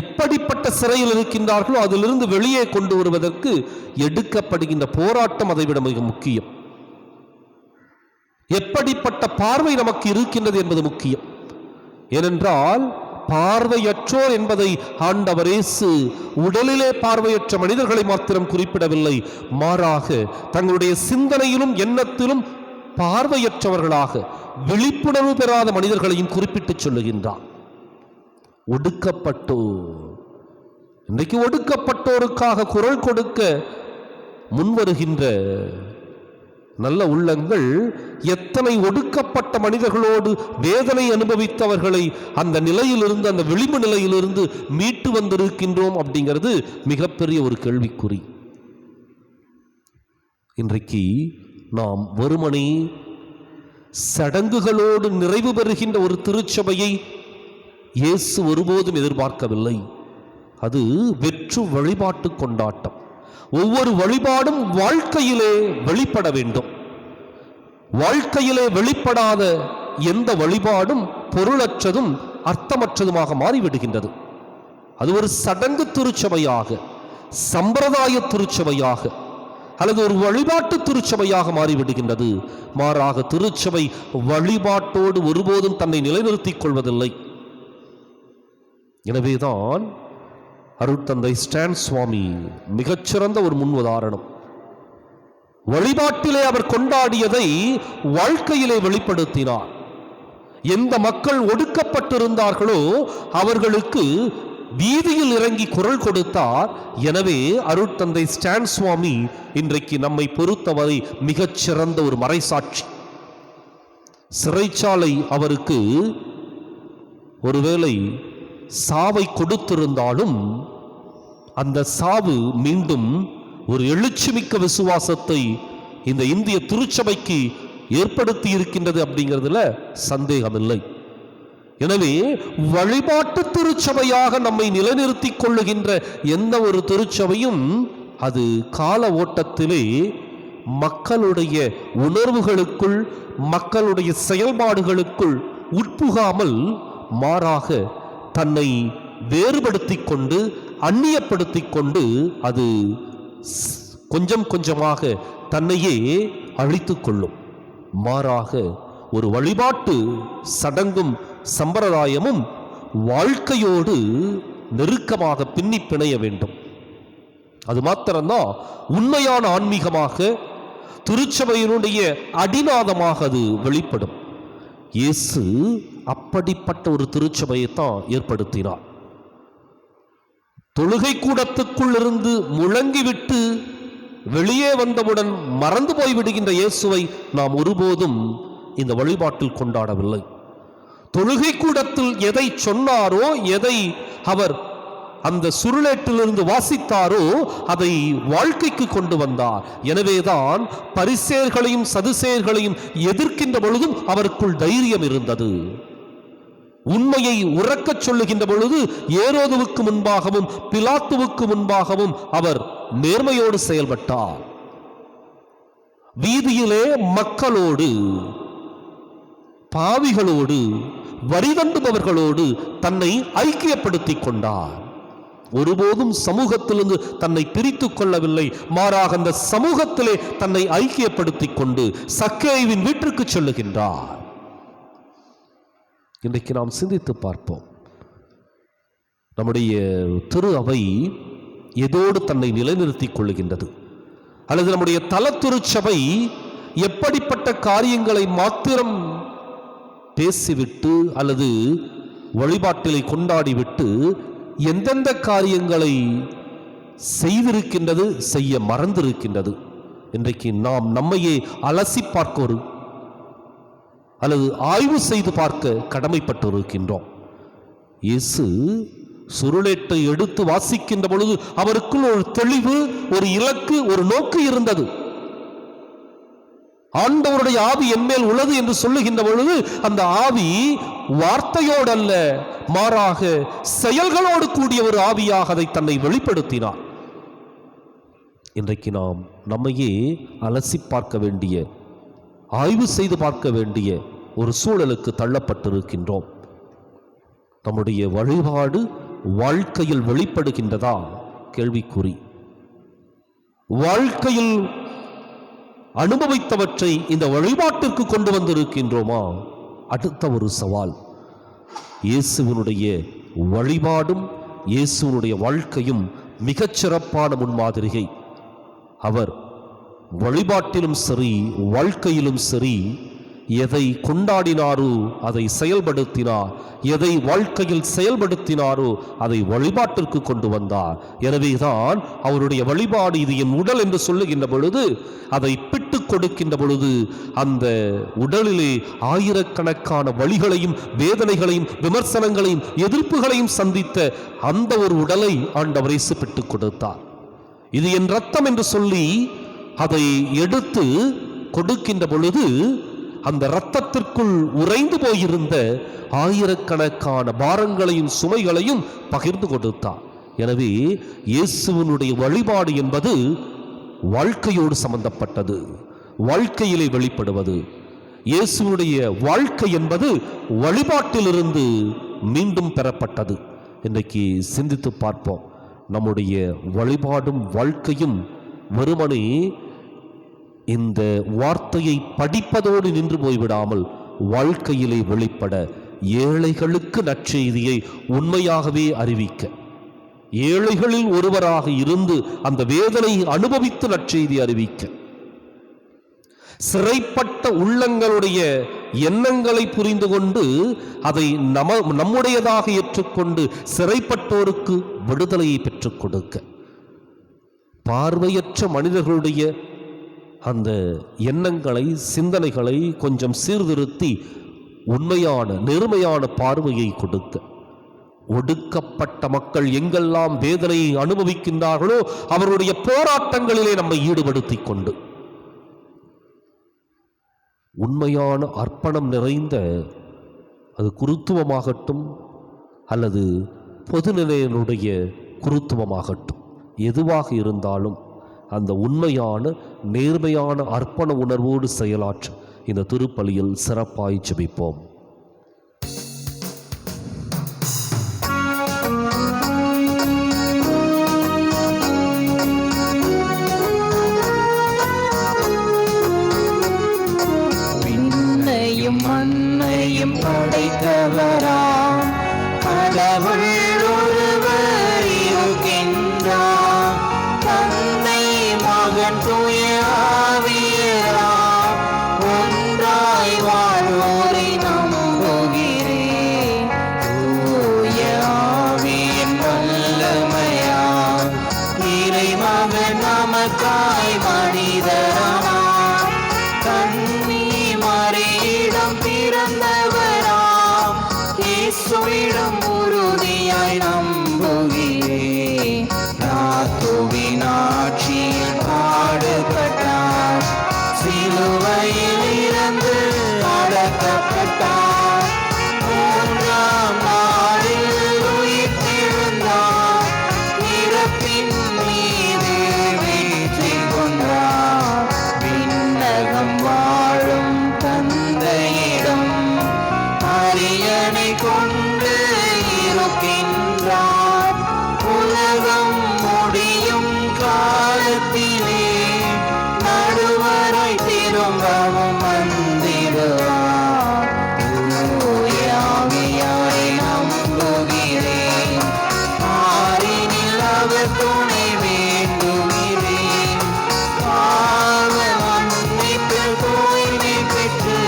Speaker 2: எப்படிப்பட்ட சிறையில் இருக்கின்றார்களோ அதிலிருந்து வெளியே கொண்டு வருவதற்கு எடுக்கப்படுகின்ற போராட்டம் அதைவிட மிக முக்கியம். எப்படிப்பட்ட பார்வை நமக்கு இருக்கின்றது என்பது முக்கியம். ஏனென்றால் பார்வையற்றோர் என்பதை ஆண்டவர் இயேசு உடலிலே பார்வையற்ற மனிதர்களை மாத்திரம் குறிப்பிடவில்லை, மாறாக தங்களுடைய சிந்தனையிலும் எண்ணத்திலும் பார்வையற்றவர்களாக விழிப்புணர்வு பெறாத மனிதர்களையும் குறிப்பிட்டு சொல்லுகின்றார். ஒடுக்கப்பட்டோர், இன்றைக்கு ஒடுக்கப்பட்டோருக்காக குரல் கொடுக்க முன்வருகின்ற நல்ல உள்ளங்கள் எத்தனை ஒடுக்கப்பட்ட மனிதர்களோடு வேதனை அனுபவித்தவர்களை அந்த நிலையிலிருந்து, அந்த விளிம்பு நிலையிலிருந்து மீட்டு வந்திருக்கின்றோம் அப்படிங்கிறது மிகப்பெரிய ஒரு கேள்விக்குறி. இன்றைக்கு நாம் வெறுமனே சடங்குகளோடு நிறைவு பெறுகின்ற ஒரு திருச்சபையை இயேசு ஒருபோதும் எதிர்பார்க்கவில்லை. அது வெற்று வழிபாட்டு கொண்டாட்டம். ஒவ்வொரு வழிபாடும் வாழ்க்கையிலே வெளிப்பட வேண்டும். வாழ்க்கையிலே வெளிப்படாத எந்த வழிபாடும் பொருளற்றதும் அர்த்தமற்றதுமாக மாறிவிடுகின்றது. அது ஒரு சடங்கு திருச்சபையாக, சம்பிரதாய திருச்சபையாக அல்லது ஒரு வழிபாட்டு திருச்சபையாக மாறிவிடுகின்றது. மாறாக திருச்சபை வழிபாட்டோடு ஒருபோதும் தன்னை நிலைநிறுத்திக் கொள்வதில்லை. எனவேதான் அருட்தந்தை ஸ்டான் சுவாமி மிகச்சிறந்த ஒரு முன் உதாரணம். வழிபாட்டிலே அவர் கொண்டாடியதை வாழ்க்கையிலே வெளிப்படுத்தினார். எந்த மக்கள் ஒடுக்கப்பட்டிருந்தார்களோ அவர்களுக்கு வீதியில் இறங்கி குரல் கொடுத்தார். எனவே அருட்தந்தை ஸ்டான் சுவாமி இன்றைக்கு நம்மை பொறுத்தவரை மிகச்சிறந்த ஒரு மறைசாட்சி. சிறைச்சாலை அவருக்கு ஒருவேளை சாவை கொடுத்திருந்தாலும் அந்த சாவு மீண்டும் ஒரு எழுச்சிமிக்க விசுவாசத்தை இந்த இந்திய திருச்சபைக்கு ஏற்படுத்தி இருக்கின்றது அப்படிங்கிறதுல சந்தேகமில்லை. எனவே வழிபாட்டு திருச்சபையாக நம்மை நிலைநிறுத்திக் கொள்ளுகின்ற எந்த ஒரு திருச்சபையும் அது கால ஓட்டத்திலே மக்களுடைய உணர்வுகளுக்குள், மக்களுடைய செயல்பாடுகளுக்குள் உட்புகாமல் மாறாக தன்னை வேறுபடுத்திக் கொண்டு, அந்நியப்படுத்திக் கொண்டு அது கொஞ்சம் கொஞ்சமாக தன்னையே அழித்துக் கொள்ளும். மாறாக ஒரு வழிபாட்டு சடங்கும் சம்பிரதாயமும் வாழ்க்கையோடு நெருக்கமாக பின்னி பிணைய வேண்டும். அது மாத்திரம்தான் உண்மையான ஆன்மீகமாக, திருச்சபையினுடைய அடிநாதமாக அது வெளிப்படும். இயேசு அப்படிப்பட்ட ஒரு திருச்சபையைத்தான் ஏற்படுத்தினார். தொழுகை கூடத்துக்குள் இருந்து முழங்கிவிட்டு வெளியே வந்தவுடன் மறந்து போய்விடுகின்ற இயேசுவை நாம் ஒருபோதும் இந்த வழிபாட்டில் கொண்டாடவில்லை. தொழுகை கூடத்தில் எதை சொன்னாரோ, எதை அவர் அந்த சுருளேட்டிலிருந்து வாசித்தாரோ அதை வாழ்க்கைக்கு கொண்டு வந்தார். எனவேதான் பரிசேயர்களையும் சதுசேயர்களையும் எதிர்க்கின்ற பொழுதும் அவருக்குள் தைரியம் இருந்தது. உண்மையை உறக்கச் சொல்லுகின்ற பொழுது ஏரோதுவுக்கு முன்பாகவும் பிலாத்துவுக்கு முன்பாகவும் அவர் நேர்மையோடு செயல்பட்டார். வீதியிலே மக்களோடு, பாவிகளோடு, வரிதண்டுபவர்களோடு தன்னை ஐக்கியப்படுத்திக் கொண்டார். ஒருபோதும் சமூகத்திலிருந்து தன்னை பிரித்துக் கொள்ளவில்லை. மாறாக அந்த சமூகத்திலே தன்னை ஐக்கியப்படுத்திக் கொண்டு சக்கேயுவின் வீட்டிற்கு செல்லுகின்றார். இன்றைக்கு நாம் சிந்தித்து பார்ப்போம், நம்முடைய திரு அவை எதோடு தன்னை நிலைநிறுத்திக் கொள்ளுகின்றது, அல்லது நம்முடைய தல திருச்சபை எப்படிப்பட்ட காரியங்களை மாத்திரம் பேசிவிட்டு அல்லது வழிபாட்டிலை கொண்டாடிவிட்டு எந்தெந்த காரியங்களை செய்திருக்கின்றது, செய்ய மறந்திருக்கின்றது. இன்றைக்கு நாம் நம்மையே அலசி பார்க்க அல்லது ஆய்வு செய்து பார்க்க கடமைப்பட்டிருக்கின்றோம். இயேசு சுருளேட்டை எடுத்து வாசிக்கின்ற பொழுது அவருக்குள் ஒரு தெளிவு, ஒரு இலக்கு, ஒரு நோக்கு இருந்தது. ஆண்டவருடைய ஆவி என்மேல் உள்ளது என்று சொல்லுகின்ற பொழுது அந்த ஆவி வார்த்தையோடு அல்ல, மாறாக செயல்களோடு கூடிய ஒரு ஆவியாக அதை தன்னை வெளிப்படுத்தினார். இன்றைக்கு நாம் நம்மையே அலசி பார்க்க வேண்டிய, ஆய்வு செய்து பார்க்க வேண்டிய ஒரு சூழலுக்கு தள்ளப்பட்டிருக்கின்றோம். நம்முடைய வழிபாடு வாழ்க்கையில் வெளிப்படுகின்றதா? கேள்விக்குறி. வாழ்க்கையில் அனுபவித்தவற்றை இந்த வழிபாட்டிற்கு கொண்டு வந்திருக்கின்றோமா? அடுத்த ஒரு சவால். இயேசுவினுடைய வழிபாடும் இயேசுவினுடைய வாழ்க்கையும் மிகச்சிறப்பான முன்மாதிரிகை. அவர் வழிபாட்டிலும் சரி வாழ்க்கையிலும் சரி எதை கொண்டாடினாரோ அதை செயல்படுத்தினார், எதை வாழ்க்கையில் செயல்படுத்தினாரோ அதை வழிபாட்டிற்கு கொண்டு வந்தார். எனவேதான் அவருடைய வழிபாடு இது என் உடல் என்று சொல்லுகின்ற பொழுது, அதை பிட்டு கொடுக்கின்ற பொழுது அந்த உடலிலே ஆயிரக்கணக்கான வலிகளையும் வேதனைகளையும் விமர்சனங்களையும் எதிர்ப்புகளையும் சந்தித்த அந்த ஒரு உடலை ஆண்டவர் இயேசு பிட்டுக் கொடுத்தார். இது என் ரத்தம் என்று சொல்லி அதை எடுத்து கொடுக்கின்ற பொழுது அந்த இரத்தத்திற்குள் உறைந்து போயிருந்த ஆயிரக்கணக்கான பாரங்களையும் சுமைகளையும் பகிர்ந்து கொடுத்தார். எனவே இயேசுவினுடைய வழிபாடு என்பது வாழ்க்கையோடு சம்பந்தப்பட்டது, வாழ்க்கையிலே வெளிப்படுவது. இயேசுவினுடைய வாழ்க்கை என்பது வழிபாட்டிலிருந்து மீண்டும் பெறப்பட்டது. இன்றைக்கு சிந்தித்து பார்ப்போம். நம்முடைய வழிபாடும் வாழ்க்கையும் வெறுமனே இந்த வார்த்தையை படிப்பதோடு நின்று போய்விடாமல் வாழ்க்கையிலே வெளிப்பட, ஏழைகளுக்கு நற்செய்தியை உண்மையாகவே அறிவிக்க, ஏழைகளில் ஒருவராக இருந்து அந்த வேதனை அனுபவித்து நற்செய்தி அறிவிக்க, சிறைப்பட்ட உள்ளங்களுடைய எண்ணங்களை புரிந்து கொண்டு அதை நம்முடையதாக ஏற்றுக்கொண்டு சிறைப்பட்டோருக்கு விடுதலையை பெற்றுக் கொடுக்க, பார்வையற்ற மனிதர்களுடைய அந்த எண்ணங்களை சிந்தனைகளை கொஞ்சம் சீர்திருத்தி உண்மையான நேர்மையான பார்வையை கொடுக்க, ஒடுக்கப்பட்ட மக்கள் எங்கெல்லாம் வேதனையை அனுபவிக்கின்றார்களோ அவருடைய போராட்டங்களிலே நம்மை ஈடுபடுத்திக் கொண்டு உண்மையான அர்ப்பணம் நிறைந்த, அது குருத்துவமாகட்டும் அல்லது பொதுநிலையினுடைய குருத்துவமாகட்டும், எதுவாக இருந்தாலும் அந்த உண்மையான நேர்மையான அர்ப்பண உணர்வோடு செயலாற்ற இந்த திருப்பலியில் சிறப்பாய் ஜெபிப்போம்.
Speaker 4: விண்ணையும் மண்ணையும் படைத்தவராம் கடவுள் ஒருவர் இருக்கின்றார். தந்தை மகன் தூய ஆவியார் ஒன்றாய் வாழ்வோரை நம்புகிறேன். தூய ஆவியின் வல்லமையால் இறைமகன் நமக்காய் மனிதரானார். கன்னி மரியிடம் பிறந்தவராம் இயேசுவிடம் உறுதியாய் நம்புகிறேன். நாத்துவின் ஆட்சியில் பாடுபட்டார், சிலுவையில் இறந்து அடக்கப்பட்டார், மூன்றாம் நாளில் உயிர்த்தெழுந்தார், இறப்பின் மீது வெற்றி கொண்டார். விண்ணகம் வாழும் தந்தையிடம் அரியணை கொண்டு இருக்கின்றார். உலகம் முடியும் காலத்திலே நடுவரை திரும்பவும் வந்திடுவார். தூய ஆவியாரை நம்புகிறேன், ஆரினில் அவர் துணை வேண்டுகிறேன். பாவ மன்னிப்பில் தூய்மை பெற்று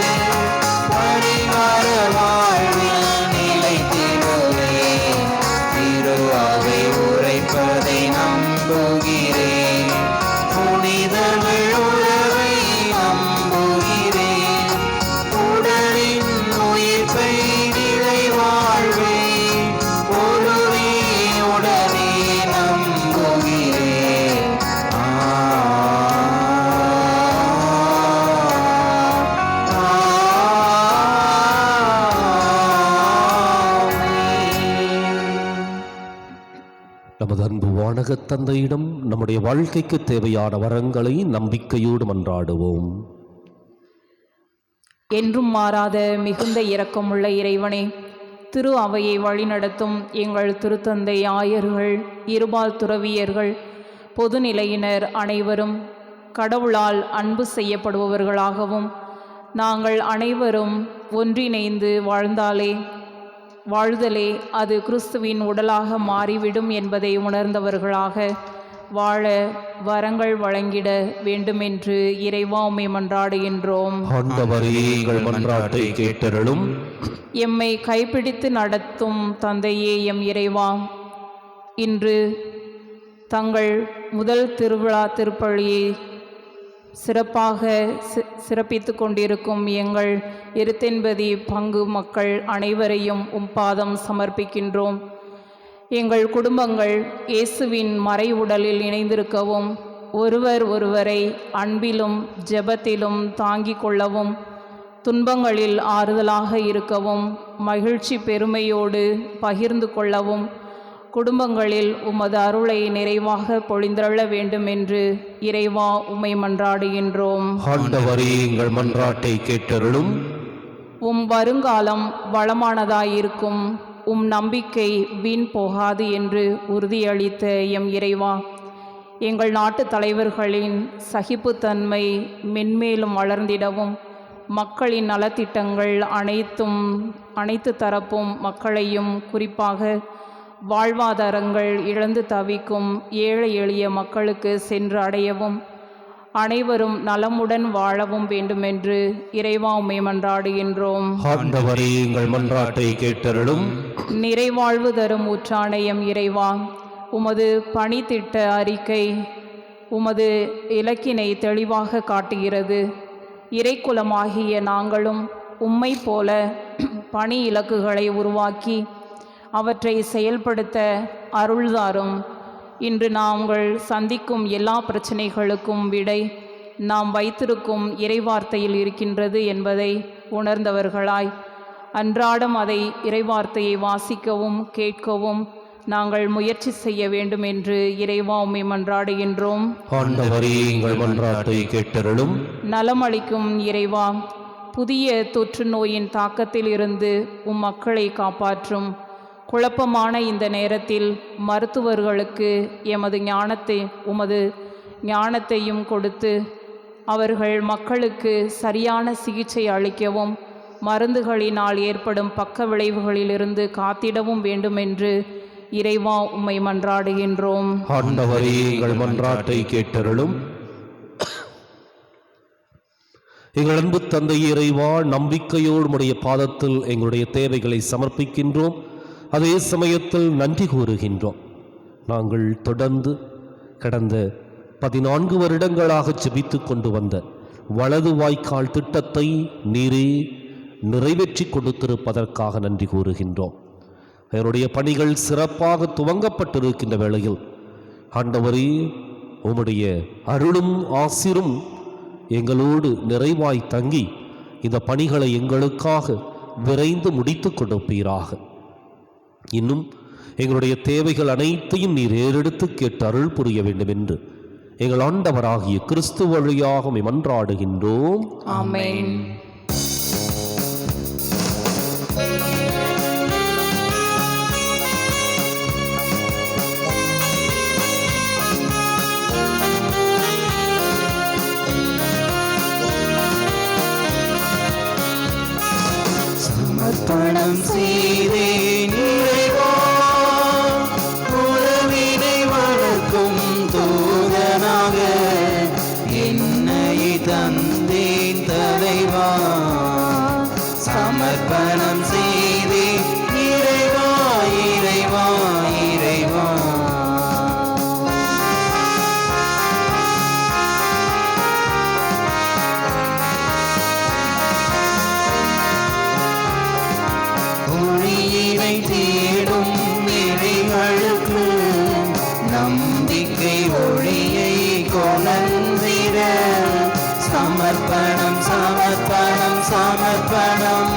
Speaker 4: பரிகார வாழ்வில் நிலைத்திடுவேன். திரு அவை உரைப்பதை நம்புகிறேன், புனிதர்கள் உறவை நம்புகிறேன்.
Speaker 2: விண்ணகத் தந்தையிடம் நம்முடைய வாழ்க்கைக்கு தேவையான வரங்களை நம்பிக்கையோடு மன்றாடுவோம்.
Speaker 3: என்றும் மாறாத மிகுந்த இரக்கமுள்ள இறைவனே, திரு அவையை வழிநடத்தும் எங்கள் திருத்தந்தை ஆயர்கள், இருபால் துறவியர்கள், பொதுநிலையினர் அனைவரும் கடவுளால் அன்பு செய்யப்படுபவர்களாகவும் நாங்கள் அனைவரும் ஒன்றிணைந்து வாழ்தலே அது கிறிஸ்துவின் உடலாக மாறிவிடும் என்பதை உணர்ந்தவர்களாக வாழ வரங்கள் வழங்கிட வேண்டுமென்று இறைவா உம்மை மன்றாடுகின்றோம்.
Speaker 2: ஆண்டவரே, எங்கள் மன்றாட்டை கேட்டருளும்.
Speaker 3: எம்மை கைப்பிடித்து நடத்தும் தந்தையே எம் இறைவா, இன்று தங்கள் முதல் திருவிழா திருப்பலியை சிறப்பாக சிறப்பித்து கொண்டிருக்கும் எங்கள் இருத்தென்பதி பங்கு மக்கள் அனைவரையும் பாதம் சமர்ப்பிக்கின்றோம். எங்கள் குடும்பங்கள் இயேசுவின் மறை உடலில் இணைந்திருக்கவும், ஒருவரை அன்பிலும் ஜெபத்திலும் தாங்கிக் கொள்ளவும், துன்பங்களில் ஆறுதலாக இருக்கவும், மகிழ்ச்சி பெருமையோடு பகிர்ந்து கொள்ளவும், குடும்பங்களில் உமது அருளை நிறைவாக பொழிந்தருள வேண்டும் என்று இறைவா உம்மை மன்றாடுகின்றோம்.
Speaker 2: ஆண்டவரே, எங்கள் மன்றாட்டை கேட்டருளும்.
Speaker 3: உம் வருங்காலம் வளமானதாயிருக்கும், உம் நம்பிக்கை வீண் போகாது என்று உறுதியளித்த எம் இறைவா, எங்கள் நாட்டு தலைவர்களின் சகிப்புத்தன்மை மென்மேலும் வளர்ந்திடவும், மக்களின் நலத்திட்டங்கள் அனைத்து தரப்பும் மக்களையும் குறிப்பாக வாழ்வாதாரங்கள் இழந்து தவிக்கும் ஏழை எளிய மக்களுக்கு சென்று அடையவும், அனைவரும் நலமுடன் வாழவும் வேண்டுமென்று இறைவா உம்மை மன்றாடுகின்றோம்.
Speaker 2: ஆண்டவரே, எங்கள் மன்றாட்டை கேட்டருளும்.
Speaker 3: நிறைவாழ்வு தரும் ஊற்றாணையம் இறைவா, உமது பணித்திட்ட அறிக்கை உமது இலக்கினை தெளிவாக காட்டுகிறது. இறைக்குலமாகிய நாங்களும் உம்மை போல பணி இலக்குகளை உருவாக்கி அவற்றை செயல்படுத்த அருள்தாரும். இன்று நாங்கள் சந்திக்கும் எல்லா பிரச்சனைகளுக்கும் விடை நாம் வைத்திருக்கும் இறைவார்த்தையில் இருக்கின்றது என்பதை உணர்ந்தவர்களாய் அன்றாடம் அதை இறைவார்த்தையை வாசிக்கவும் கேட்கவும் நாங்கள் முயற்சி செய்ய வேண்டும் என்று இறைவா உம்மை மன்றாடுகின்றோம்.
Speaker 2: ஆண்டவரே, எங்கள் மன்றாட்டை கேட்டருளும்.
Speaker 3: நலமளிக்கும் இறைவா, புதிய தொற்று நோயின் தாக்கத்தில் இருந்து உம் மக்களை காப்பாற்றும். குழப்பமான இந்த நேரத்தில் மருத்துவர்களுக்கு உமது ஞானத்தையும் கொடுத்து அவர்கள் மக்களுக்கு சரியான சிகிச்சை அளிக்கவும், மருந்துகளினால் ஏற்படும் பக்க விளைவுகளிலிருந்து காத்திடவும் வேண்டுமென்று இறைவா உம்மை மன்றாடுகின்றோம்.
Speaker 2: ஆண்டவரே, எங்கள் மன்றாட்டை கேட்டருளும். எங்கள் அன்பு தந்தை இறைவா, நம்பிக்கையோடு உம்முடைய பாதத்தில் எங்களுடைய தேவைகளை சமர்ப்பிக்கின்றோம். அதே சமயத்தில் நன்றி கூறுகின்றோம். நாங்கள் தொடர்ந்து கடந்த 14 வருடங்களாக ஜெபித்து கொண்டு வந்த வலது வாய்க்கால் திட்டத்தை நீரே நிறைவேற்றி கொடுத்திருப்பதற்காக நன்றி கூறுகின்றோம். அதனுடைய பணிகள் சிறப்பாக துவங்கப்பட்டிருக்கின்ற வேளையில் ஆண்டவரே, உம்முடைய அருளும் ஆசிரும் எங்களோடு நிறைவாய் தங்கி இந்த பணிகளை எங்களுக்காக விரைந்து முடித்து கொடுப்பீராக. இன்னும் எங்களுடைய தேவைகள் அனைத்தையும் நீர் ஏறெடுத்து கேட்டு அருள் புரிய வேண்டும் என்று எங்கள் ஆண்டவராகிய கிறிஸ்து வழியாக மன்றாடுகின்றோம்.
Speaker 3: ஆமென்.
Speaker 4: சமர்ப்பணம் செய்தேன் இறைவா, உறவினை வளர்க்கும் தூதனாக என்னை தந்தேன் தலைவா. சமர்ப்பணம் செய்தேன் இறைவா, இறைவா, இறைவா. ஒளியினை தேடும் நெறிகளுக்கு நம்பிக்கை ஒளியை கொணர்ந்திட சமர்ப்பணம், சமர்ப்பணம், சமர்ப்பணம்.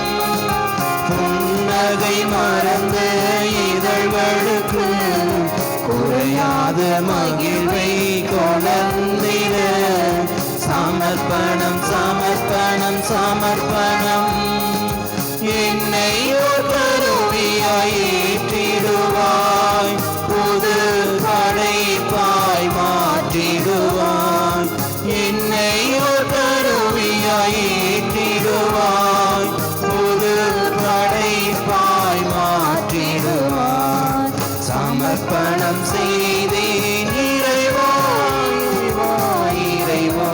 Speaker 4: புன்னகை மறந்த இதழ்களுக்கு குறையாத மகிழ்வை கொணர்ந்திட சமர்ப்பணம் சமர்ப்பணம் சமர்ப்பணம் என்னை ஒரு கருவியாய் ஏற்றிடுவாய் புது படைப்பாய் மாற்றிடுவாய் என்னை ஒரு கருவியாய் ஏற்றிடுவாய் புது படைப்பாய் மாற்றிடுவாய் சமர்ப்பணம் செய்தேன் இறைவா இறைவா இறைவா.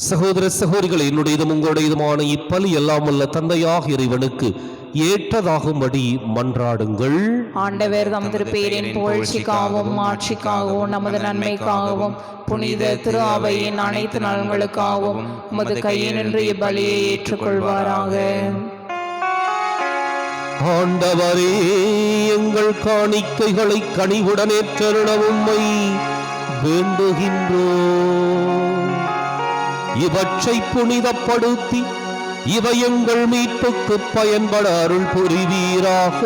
Speaker 2: சகோதர சகோதரிகள், என்னுடையதும் உங்களுடையதுமான இப்பலி எல்லாம் உள்ள தந்தையாக இறைவனுக்கு ஏற்றதாகும்படி மன்றாடுங்கள்.
Speaker 3: ஆண்டவர் தம் திருப்பேரின் புகழ்ச்சிக்காகவும் ஆட்சிக்காகவும் நமது நன்மைக்காகவும் புனித திரு அவையின் அனைத்து நலன்களுக்காகவும் உமது கையினின்று இப்பலியை ஏற்றுக்கொள்வாராக.
Speaker 2: ஆண்டவரே, எங்கள் காணிக்கைகளை கனிவுடன் ஏற்றருள உம்மை வேண்டுகின்றோம். இவற்றை புனிதப்படுத்தி இவை எங்கள் மீட்புக்கு பயன்பட அருள் புரிவீராக.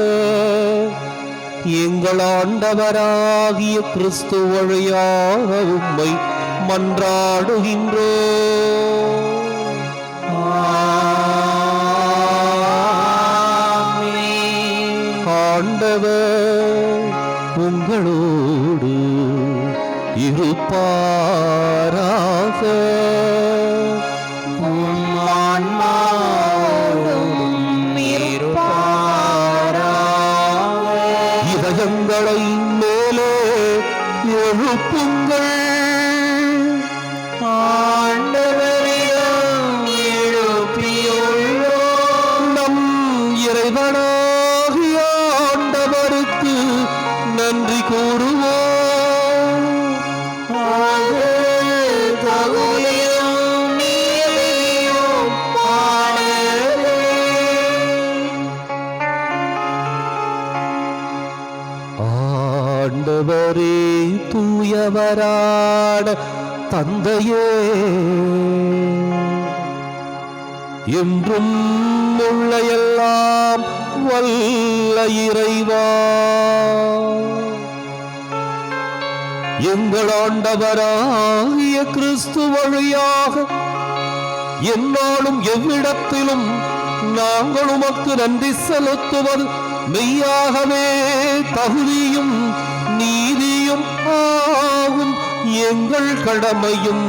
Speaker 2: எங்கள் ஆண்டவராகிய கிறிஸ்து வழியாக உம்மை மன்றாடுகின்றோம். ஆண்டவர் உங்களோடு இருப்பாராக. இதயங்களை மேலே எழுப்புங்கள்.
Speaker 4: ஆண்டவரிடம் எழுப்பியுள்ளோம்.
Speaker 2: நம் இறைவனாகிய ஆண்டவருக்கு நன்றி கூறுவோம்.
Speaker 4: அது தகுதியும் நீதியும் ஆனதே.
Speaker 2: ஆண்டவரே, தூயவரான தந்தையே, என்றும் உள்ள எல்லாம் வல்ல இறைவா, எங்கள் ஆண்டவராகிய கிறிஸ்து வழியாக எந்நாளும் எவ்விடத்திலும் நாங்கள் உமக்கு நன்றி செலுத்துவது மெய்யாகவே தகுதியும் நீதியும் ஆகும். எங்கள் கடமையும்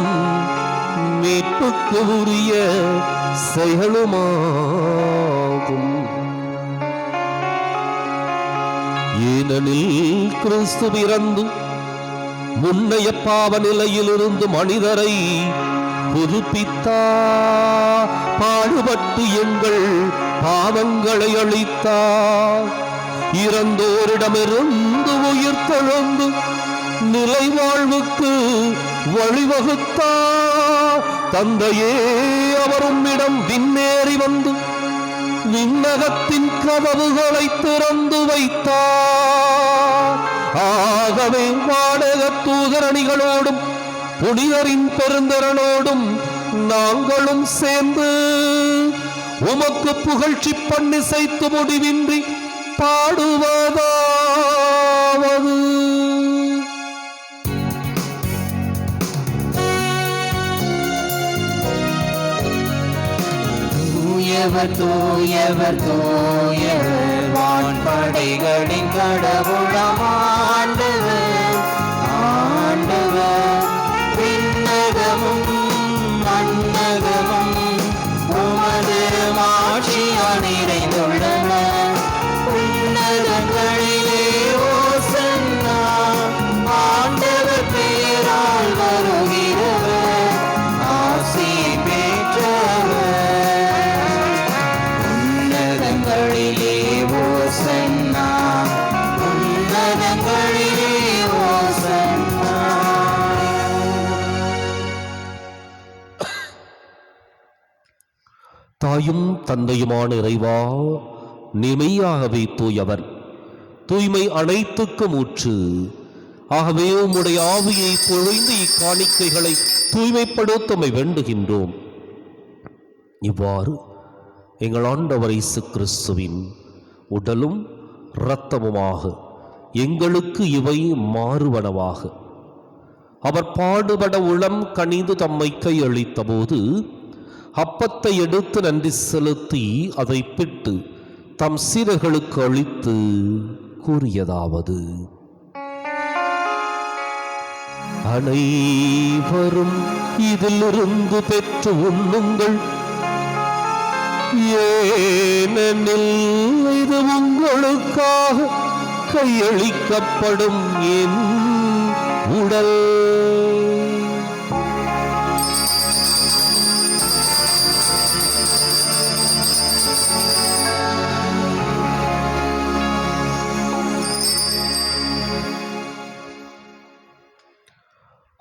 Speaker 2: மீட்புக்கு உரிய செயலுமாகும். ஏனெனில் கிறிஸ்து பிறந்து முன்னைய பாவ நிலையிலிருந்து மனிதரை புதுப்பித்தார். பாடுபட்டு எங்கள் பாவங்களை அளித்தார். இறந்தோரிடமிருந்து உயிர் தெழுந்து நிலை வாழ்வுக்கு வழிவகுத்தார். தந்தையே, அவர் உம்மிடம் விண்ணேறி வந்து விண்ணகத்தின் கதவுகளை திறந்து வைத்தார். ஆகவே வானக தூதரணிகளோடும் புனிதரின் பெருந்திறனோடும் நாங்களும் சேர்ந்து உமக்கு புகழ்ச்சி பண்ணிசைத்து முடிவின்றி பாடுவதாவது.
Speaker 4: தூயவர் தூயவர் தூயவர் வான்படைகளின் கடவுளாம் ஆண்டவர். ஆண்டவர் விண்ணகமும் மண்ணகமும் உமது மாட்சியால் நிறைந்துள்ளன. உன்னதங்களிலே ஓசன்னா. ஆண்டவர் பெயரால் வருகிறவர் ஆசி பெற்றவர். உன்னதங்களிலே ஓசன்னா. உன்னதங்களிலே ஓசன்னா.
Speaker 2: தாயும் தந்தையுமான இறைவா, நிமையாகவே தூயவர், தூய்மை அனைத்துக்கும் ஊற்று. ஆகவே உம்முடைய ஆவியை பொழிந்து இக்காணிக்கைகளை தூய்மைப்படுத்தமை வேண்டுகின்றோம். இவ்வாறு எங்கள் ஆண்டவர் இயேசு கிறிஸ்துவின் உடலும் இரத்தமுமாக எங்களுக்கு இவை மாறுவனவாக. அவர் பாடுபட உளம் கனிந்து தம்மை கையளித்த போது அப்பத்தை எடுத்து நன்றி செலுத்தி அதை பிட்டு தம் சீடர்களுக்கு அளித்து கூறியதாவது: அனைவரும் இதிலிருந்து பெற்று உண்ணுங்கள், ஏனெனில் இது உங்களுக்காக கையளிக்கப்படும் என் உடல்.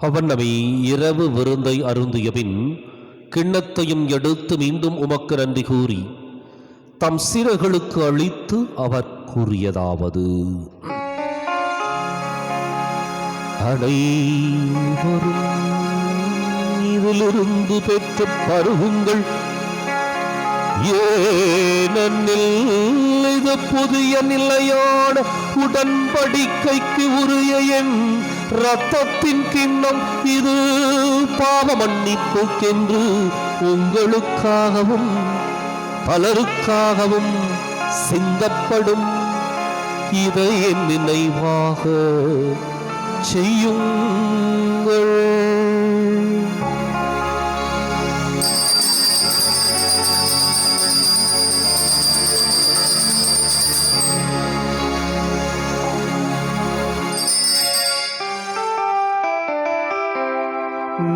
Speaker 2: அவனவை இரவு விருந்தை அருந்திய பின் கிண்ணத்தையும் எடுத்து மீண்டும் உமக்கு நன்றி கூறி தம் சீடர்களுக்கு அளித்து அவர் கூறியதாவது: அனைவரும் இதிலிருந்து பெற்று பருகுங்கள், ஏனெனில் இது புதிய நிலையான உடன்படிக்கைக்கு உரிய என் இரத்தத்தின் கிண்ணம். இது பாவ மன்னிப்புக்கென்று உங்களுக்காகவும் பலருக்காகவும் சிந்தப்படும். இதை என் நினைவாக செய்யுங்கள்.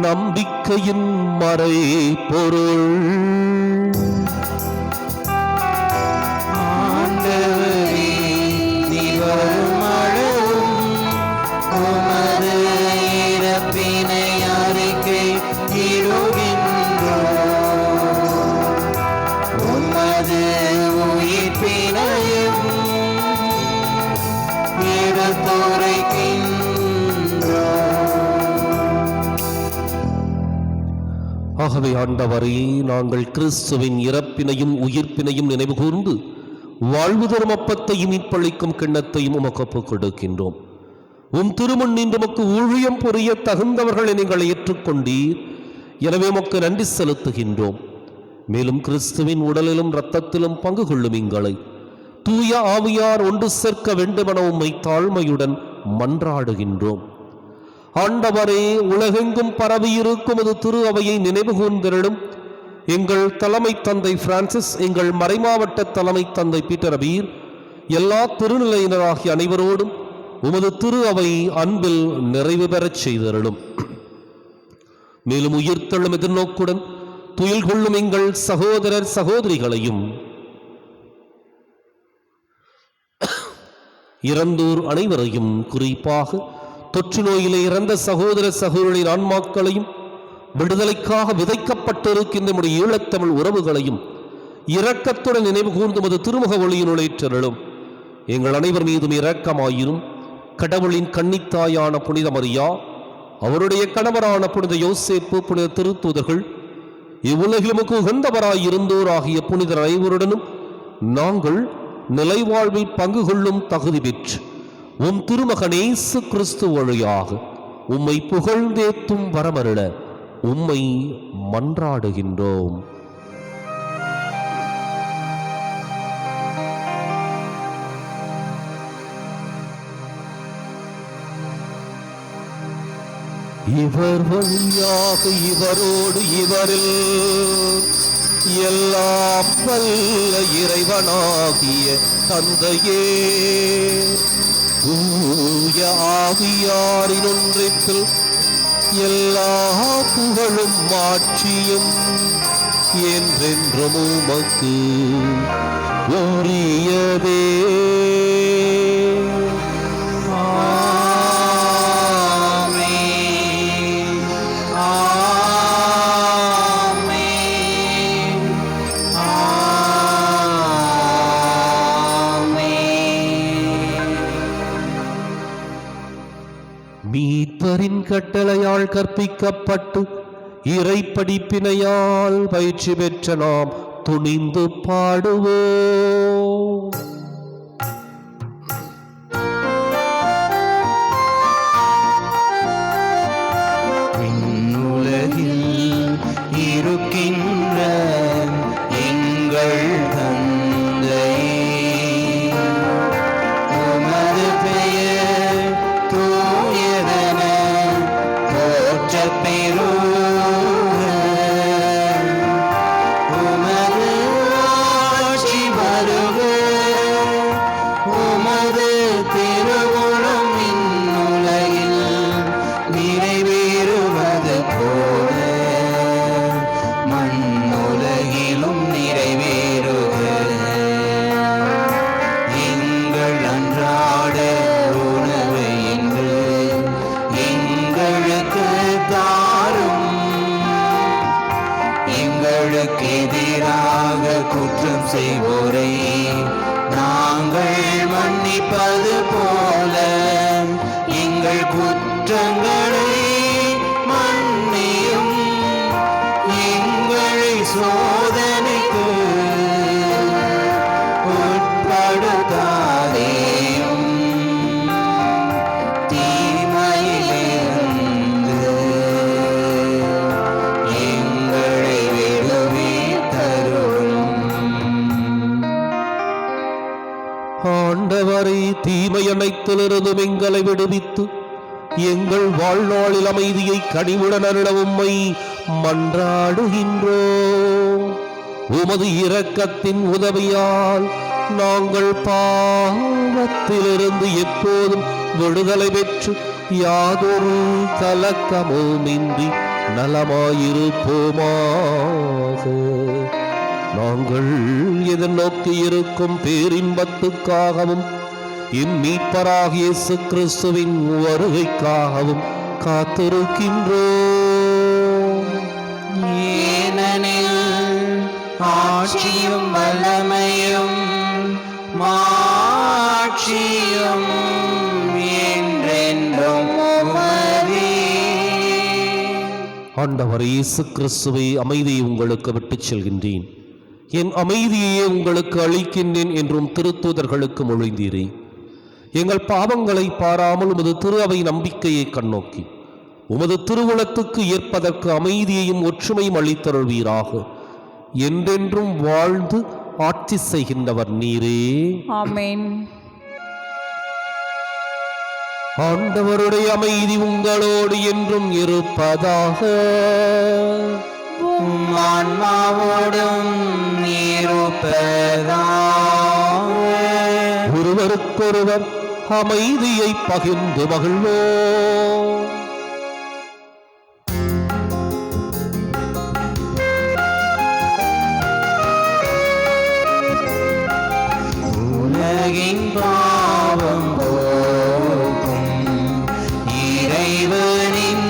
Speaker 2: நம்பிக்கையின் மறை பொருள்.
Speaker 4: ஆண்டவரே, நீர் வருமளவும் உமது இறப்பினை அறிக்கையிடுகின்றோம், உமது உயிர்ப்பினையும் எடுத்துரைக்கின்றோம்.
Speaker 2: ஆகவே ஆண்டவரே, நாங்கள் கிறிஸ்துவின் இறப்பினையும் உயிர்ப்பினையும் நினைவு கூர்ந்து வாழ்வு தரும் அப்பத்தையும் மீட்பளிக்கும் கிண்ணத்தையும் உமக்கு ஒப்புக் கொடுக்கின்றோம். உம் திருமுன் நின்று உமக்கு ஊழியம் புரிய தகுந்தவர்களை நீங்கள் ஏற்றுக்கொண்டீர். எனவே உமக்கு நன்றி செலுத்துகின்றோம். மேலும் கிறிஸ்துவின் உடலிலும் இரத்தத்திலும் பங்கு கொள்ளும் எங்களை தூய ஆவியார் ஒன்று சேர்க்க வேண்டுமென உம்மை தாழ்மையுடன் மன்றாடுகின்றோம். ஆண்டவரே, உலகெங்கும் பரவியிருக்கும் அது திரு அவையை நினைவு கூர்ந்திருளும். எங்கள் தலைமை தந்தை பிரான்சிஸ், எங்கள் மறைமாவட்ட தலைமை தந்தை பீட்டர் அபீர், எல்லா திருநிலையினராகிய அனைவரோடும் உமது திரு அவை அன்பில் நிறைவு பெறச் செய்திருளும். மேலும் உயிர்த்தெழும் எதிர்நோக்குடன் துயில் கொள்ளும் எங்கள் சகோதரர் சகோதரிகளையும் இறந்தோர் அனைவரையும், குறிப்பாக தொற்று நோயிலே இறந்த சகோதர சகோதரின் ஆன்மாக்களையும் விடுதலைக்காக விதைக்கப்பட்டிருக்கின்ற நம்முடைய ஈழத்தமிழ் உறவுகளையும் இரக்கத்துடன் நினைவு கூர்ந்துமது திருமுக ஒளியினுளேற்றலும். எங்கள் அனைவர் மீதும் இரக்கமாயிரும். கடவுளின் கன்னித்தாயான புனித மரியா, அவருடைய கணவரான புனித யோசேப்பு, புனித திருத்தூதர்கள், இவ்வுலகிலுமுக்கு உகந்தவராயிருந்தோர் ஆகிய புனிதர் அனைவருடனும் நாங்கள் நிலைவாழ்வில் பங்கு கொள்ளும் தகுதி பெற்று உம் திருமகன் இயேசு கிறிஸ்து வழியாக உம்மை புகழ்ந்தேத்தும் வரமருள உம்மை மன்றாடுகின்றோம். இவர் வழியாக இவரோடு இவரில் எல்லாம் வல்ல இறைவனாகிய தந்தையே, தூய ஆவியாரின் ஒன்றிப்பில் எல்லா புகழும் மாட்சியும் என்றென்றும் உமக்கு உரியதே. மீட்பரின் கட்டளையால் கற்பிக்கப்பட்டு இறை படிப்பினையால் பயிற்சி பெற்ற நாம் துணிந்து பாடுவோம்.
Speaker 4: பெருக. உமது ஆட்சி வருக. உமது திருவுளம் இந்நுலகில் நிறைவேறுவது போல மண்ணுலகிலும் நிறைவேறுக. எங்கள் அன்றாட உணவை இன்று எங்களுக்கு தாரும். எங்களுக்கு எதிராக குற்றம் செய்வோரை நாங்கள் மன்னிப்பது போல எங்கள் குற்றங்களை மன்னியும். எங்களை சோதனைக்கு உட்படுத்தாதேயும். தீமையிலிருந்து எங்களை விடுவித்தருளும்.
Speaker 2: ஆண்டவரை தீமை அனைத்திலிருந்தும் எங்களை விடுவித்து எங்கள் வாழ்நாளில் அமைதியை கனிவுடன் அருள உம்மை மன்றாடுகின்றோம். உமது இரக்கத்தின் உதவியால் நாங்கள் பாவத்திலிருந்து எப்போதும் விடுதலை பெற்று யாதொரு கலக்கமுமின்றி நலமாயிருப்போமாக. நாங்கள் எதிர்நோக்கி இருக்கும் பேரின்பத்துக்காகவும் இம்மீட்பராகிய இயேசு கிறிஸ்துவின் வருகைக்காகவும் காத்திருக்கின்றோம்.
Speaker 4: ஏனெனில் ஆட்சியும் வல்லமையும் மாட்சியும் என்றென்றும் உமதே.
Speaker 2: ஆண்டவர் இயேசு கிறிஸ்துவை அமைதியை உங்களுக்கு விட்டுச் செல்கின்றேன், என் அமைதியையே உங்களுக்கு அளிக்கின்றேன் என்றும் திருத்தூதர்களுக்கு மொழிந்தீரே. எங்கள் பாவங்களை பாராமல் உமது திரு அவை நம்பிக்கையை கண்ணோக்கி உமது திருவுளத்துக்கு ஏற்பதற்கு அமைதியையும் ஒற்றுமையும் அளித்தருள்வீராக. என்றென்றும் வாழ்ந்து ஆட்சி செய்கின்றவர் நீரே.
Speaker 3: ஆமென்.
Speaker 2: ஆண்டவருடைய அமைதி உங்களோடு என்றும் இருப்பதாக.
Speaker 4: உம் ஆன்மாவோடும் இருப்பதாக.
Speaker 2: ஒருவருக்கொருவர் அமைதியை பகிர்ந்து மகிழ்வோம்.
Speaker 4: உலகின் பாவம் போக்கும் இறைவனின்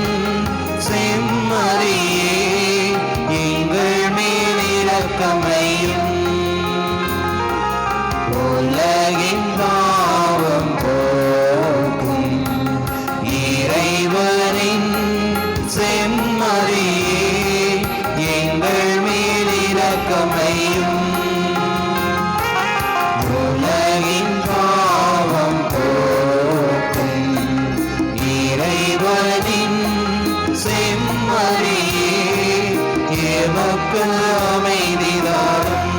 Speaker 4: செம்மறியே எங்கள் மேல் இரக்கமையும். உலகின் பாவம் போக்கும் இறைவனின் செம்மறியே எங்கள் மேல் இரக்கமையும். உலகின் பாவம் போக்கும் இறைவனின் செம்மறியே எமக்கு அமைதிதாரும்.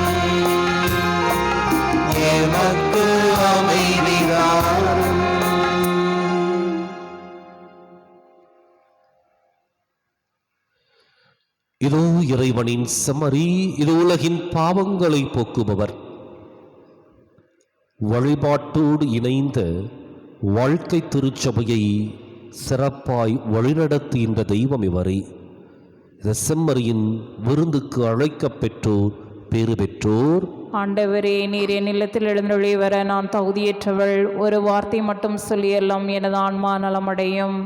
Speaker 4: எமக்கு அமைதிதாரும்.
Speaker 2: இதோ இறைவனின் செம்மறி, இது உலகின் பாவங்களை போக்குபவர். வழிபாட்டோடு இணைந்த வாழ்க்கை திருச்சபையை சிறப்பாய் வழிநடத்துகின்ற தெய்வம் இவரே. இந்த செம்மறியின் விருந்துக்கு அழைக்கப் பெற்றோர் பேறு பெற்றோர்.
Speaker 3: ஆண்டவரே, நீர் என் இல்லத்தில் எழுந்தருளி வர நான் தகுதியற்றவள். ஒரு வார்த்தை மட்டும் சொல்லியெல்லாம் எனது ஆன்மா நலமடையும்.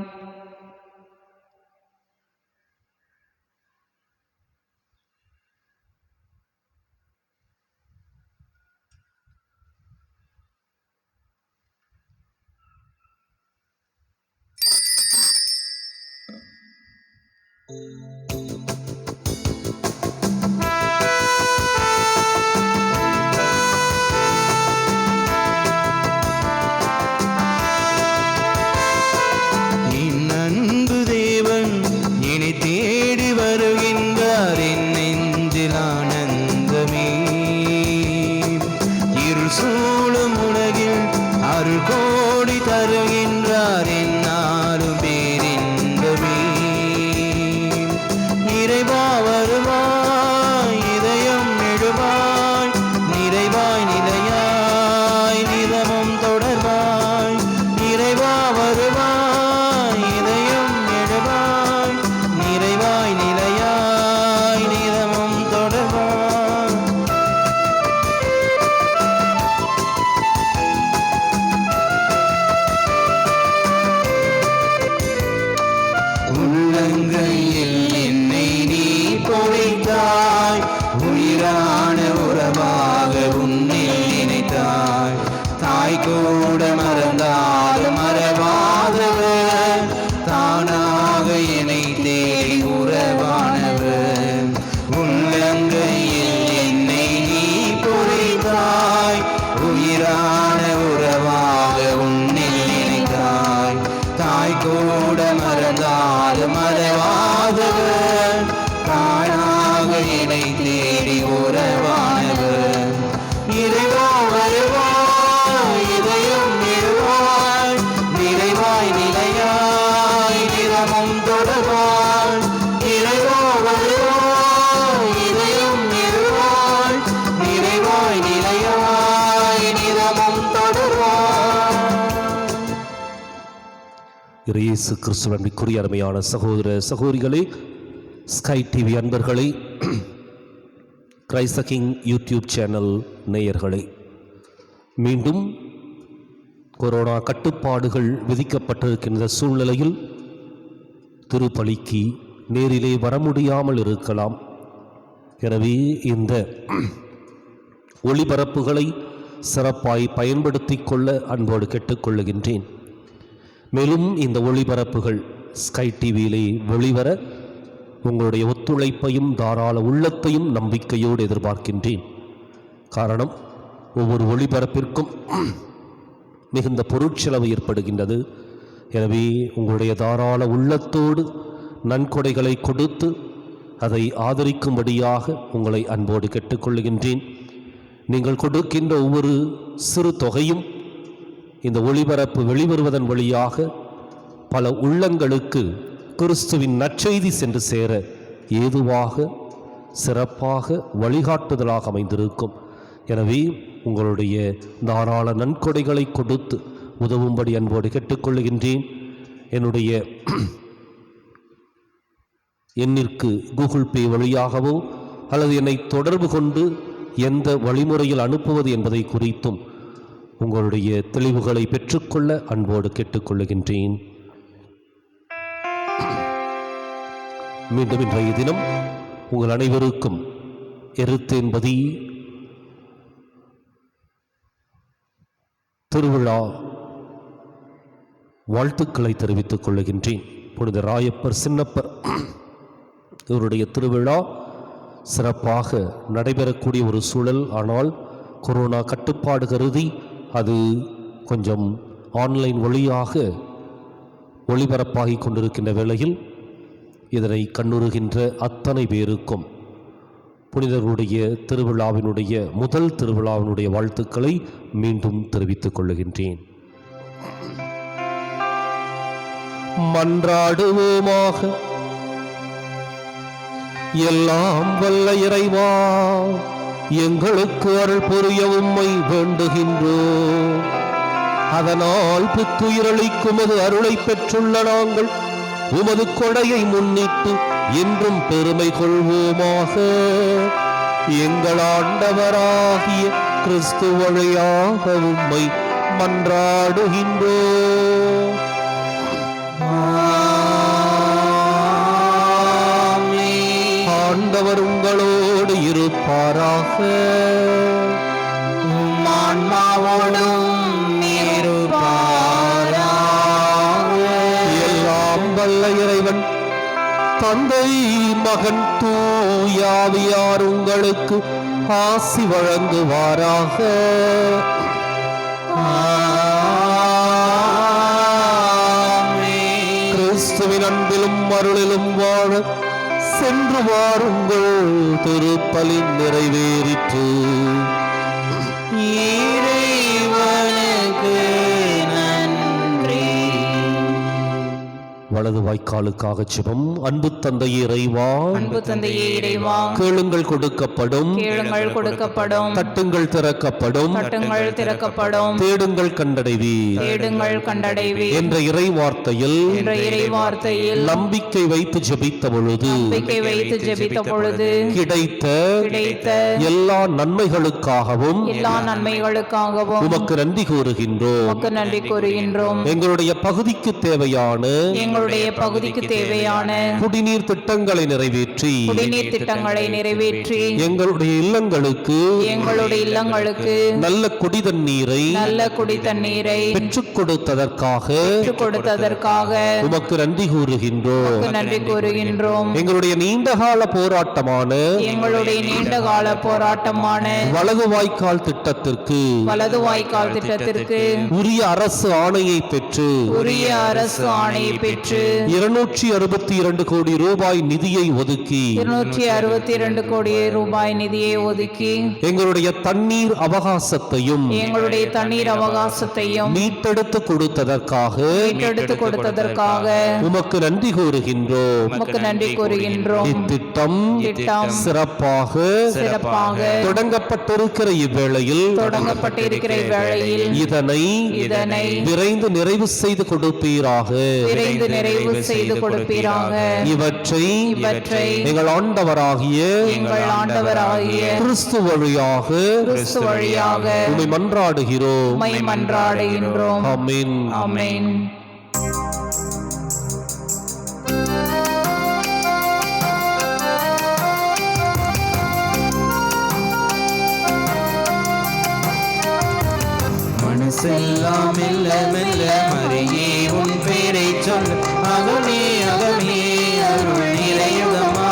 Speaker 4: அன்பு தேவன் என்னை தேடி வருகின்றார். என் நெஞ்சில் ஆனந்தமே. இருள் சூழும் உலகில் அருள் கோடி தருகின்றார். என்னாலும் பேரின்பமே. இருந்தாலும் மறவாதவர், தானாக என்னை தேடி உறவானவர். இறைவா வருவாய், இதயம் நிறுவாய், நிறைவாய் நிலையாய் நிறமும் தொடர்வாய். இறைவா வருவாய், இதயம் நிறுவாய், நிறைவாய் நிலையாய் நிறமும் தொடர்வாய்.
Speaker 2: இயேசு கிறிஸ்துவனுக்குரிய அருமையான சகோதர சகோதரிகளே, ஸ்கை டிவி அன்பர்களே, கிரைஸ்ட் கிங் யூடியூப் சேனல் நேயர்களே, மீண்டும் கொரோனா கட்டுப்பாடுகள் விதிக்கப்பட்டிருக்கின்ற சூழ்நிலையில் திருப்பலிக்கு நேரிலே வர முடியாமல் இருக்கலாம். எனவே இந்த ஒளிபரப்புகளை சிறப்பாய் பயன்படுத்தி கொள்ள அன்போடு கேட்டுக்கொள்ளுகின்றேன். மேலும் இந்த ஒளிபரப்புகள் ஸ்கை டிவியிலே வெளிவர உங்களுடைய ஒத்துழைப்பையும் தாராள உள்ளத்தையும் நம்பிக்கையோடு எதிர்பார்க்கின்றேன். காரணம், ஒவ்வொரு ஒளிபரப்பிற்கும் மிகுந்த பொருட்செலவு ஏற்படுகின்றது. எனவே உங்களுடைய தாராள உள்ளத்தோடு நன்கொடைகளை கொடுத்து அதை ஆதரிக்கும்படியாக உங்களை அன்போடு கேட்டுக்கொள்கின்றேன். நீங்கள் கொடுக்கின்ற ஒவ்வொரு சிறு தொகையும் இந்த ஒளிபரப்பு வெளிவருவதன் வழியாக பல உள்ளங்களுக்கு கிறிஸ்துவின் நற்செய்தி சென்று சேர ஏதுவாக சிறப்பாக வழிகாட்டுதலாக அமைந்திருக்கும். எனவே உங்களுடைய தாராள நன்கொடைகளை கொடுத்து உதவும்படி அன்போடு கேட்டுக்கொள்கின்றேன். என்னுடைய எண்ணிற்கு கூகுள் பே வழியாகவோ அல்லது என்னை தொடர்பு கொண்டு எந்த வழிமுறையில் அனுப்புவது என்பதை குறித்தும் உங்களுடைய தெளிவுகளை பெற்றுக்கொள்ள அன்போடு கேட்டுக்கொள்ளுகின்றேன். மீண்டும் இன்றைய தினம் உங்கள் அனைவருக்கும் எருத்தேன்பதி திருவிழா வாழ்த்துக்களை தெரிவித்துக் கொள்ளுகின்றேன். புனித ராயப்பர் சின்னப்பர் இவருடைய திருவிழா சிறப்பாக நடைபெறக்கூடிய ஒரு சூழல். ஆனால் கொரோனா கட்டுப்பாடு கருதி அது கொஞ்சம் ஆன்லைன் வழியாக ஒளிபரப்பாகி கொண்டிருக்கின்ற வேளையில் இதனை கண்ணுறுகின்ற அத்தனை பேருக்கும் புனிதருடைய திருவிழாவினுடைய முதல் திருவிழாவினுடைய வாழ்த்துக்களை மீண்டும் தெரிவித்துக் கொள்ளுகின்றேன். மன்றாடுவோமாக. எல்லாம் வல்ல இறைவா, எங்களுக்கு அருள் புரிய உம்மை வேண்டுகின்றோம். அதனால் புத்துயிரளிக்கும் அது அருளை பெற்றுள்ள நாங்கள் உமது கொடையை முன்னிட்டு என்றும் பெருமை கொள்வோமாக. எங்கள் ஆண்டவராகிய கிறிஸ்து வழியாக உம்மை மன்றாடுகின்றோம். ஆண்டவர் உங்களோடு இருப்பாராக. எல்லாம் வல்ல இறைவன் தந்தை மகன் தூயாவியார் உங்களுக்கு ஆசி வழங்குவாராக. கிறிஸ்துவின் அன்பிலும் அருளிலும் வாழ சென்று வாருங்கள். திருப்பலி நிறைவேறிற்று.
Speaker 4: இறைவனுக்கு நன்றி.
Speaker 2: வலது வாய்க்காலுக்காக ஜெபம். அன்பு தந்தையே இறைவா,
Speaker 3: அன்பு தந்தையே இறைவா,
Speaker 2: கேளுங்கள் கொடுக்கப்படும்,
Speaker 3: கேளுங்கள் கொடுக்கப்படும்,
Speaker 2: தட்டுங்கள் திறக்கப்படும்,
Speaker 3: தட்டுங்கள் திறக்கப்படும்,
Speaker 2: தேடுங்கள் கண்டடைவீர்
Speaker 3: தேடுங்கள் கண்டடைவீர்
Speaker 2: என்ற இறை வார்த்தையில்
Speaker 3: என்ற இறை வார்த்தையில்
Speaker 2: நம்பிக்கை வைத்து ஜெபித்த பொழுது
Speaker 3: நம்பிக்கை வைத்து ஜெபித்த பொழுது
Speaker 2: கிடைத்த எல்லா நன்மைகளுக்காகவும்
Speaker 3: எல்லா நன்மைகளுக்காகவும்
Speaker 2: உமக்கு நன்றி கூறுகின்றோம்.
Speaker 3: உமக்கு நன்றி கூறுகின்றோம்.
Speaker 2: எங்களுடைய பகுதிக்கு தேவையான
Speaker 3: எங்களுடைய பகுதிக்கு தேவையான
Speaker 2: குடிநீர் திட்டங்களை நிறைவேற்றி
Speaker 3: குடிநீர் திட்டங்களை நிறைவேற்றி
Speaker 2: எங்களுடைய
Speaker 3: இல்லங்களுக்கு
Speaker 2: நல்ல குடி தண்ணீரை பெற்றுக் கொடுத்ததற்காக உமக்கு நன்றி கூறுகின்றோம். எங்களுடைய நீண்டகால போராட்டமான வலது வாய்க்கால் திட்டத்திற்கு
Speaker 3: உரிய
Speaker 2: அரசு ஆணையை பெற்று 262 கோடி ரூபாய் நிதியை ஒதுக்கி
Speaker 3: 262 கோடி ரூபாய் நிதியை ஒதுக்கி
Speaker 2: எங்களுடைய தண்ணீர் அவகாசத்தையும் மீட்டெடுத்து கொடுத்ததற்காக உமக்கு நன்றி கூறுகின்றோம். இத்திட்டம் சிறப்பாக தொடங்கப்பட்டிருக்கிற இவ்வேளையில் இதனை விரைந்து நிறைவு செய்து கொடுப்பீராக. இவற்றை எங்கள் ஆண்டவராகிய கிறிஸ்து வழியாக உம்மை மன்றாடுகிறோம். ஆமென்.
Speaker 3: ஆமென்.
Speaker 4: மனசெல்லாம் மெல்ல மெல்ல மறியே உன் பேரை சொல். அகமே அகமே அருள் நிறையுகமா.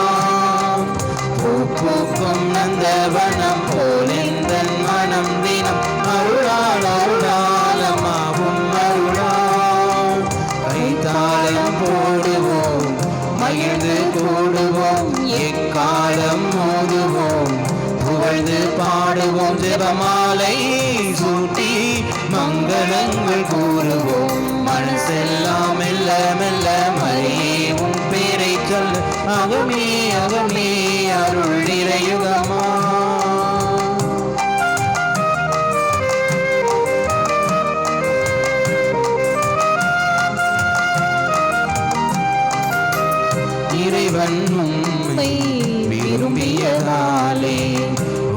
Speaker 4: பூக்கும் நந்தவனம் போல் எந்தன் மனம் தினம் அருளால் அருளாலமாவும் அருளால். கைத்தாளம் போடுவோம், மகிழ்ந்து கூடுவோம், எக்காலம் மோதுவோம், புகழ்ந்து பாடுவோம், ஜெபமாலை சூட்டி மங்களங்கள் கூறுவோம். மனசெல்லாம் மெல்ல மெல்ல மறியே உன் பேரை சொல். அகமே அகமே அருள் நிறையுகமா. இறைவன் உம்மை விரும்பியதாலே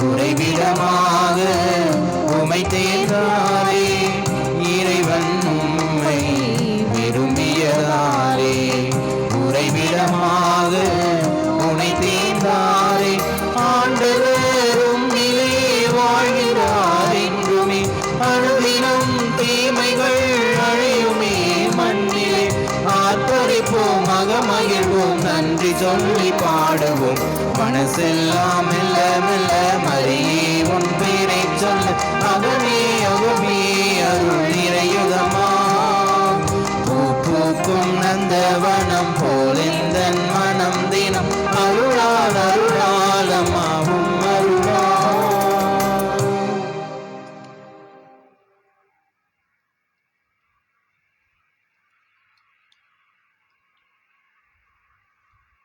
Speaker 4: உறைவிடமாக உம்மை தேர்ந்தாரே. இறைவன் உம்மை விரும்பியதாலே உறைவிடமாக உம்மை தேர்ந்தாரே. ஆண்டவர் உம்மிலே வாழ்கிறார் என்றுமே. அனுதினம் தீமைகள் அழியுமே மண்ணிலே. ஆர்ப்பரிப்போம், மகிழ்வோம், நன்றி சொல்லி பாடுவோம். மனசெல்லாம் மெல்ல மெல்ல மறியே உன் பேரை சொல்ல. அகமே அகமே அருள் நிறையுகமா. பூக்கும் நந்தவனம் போல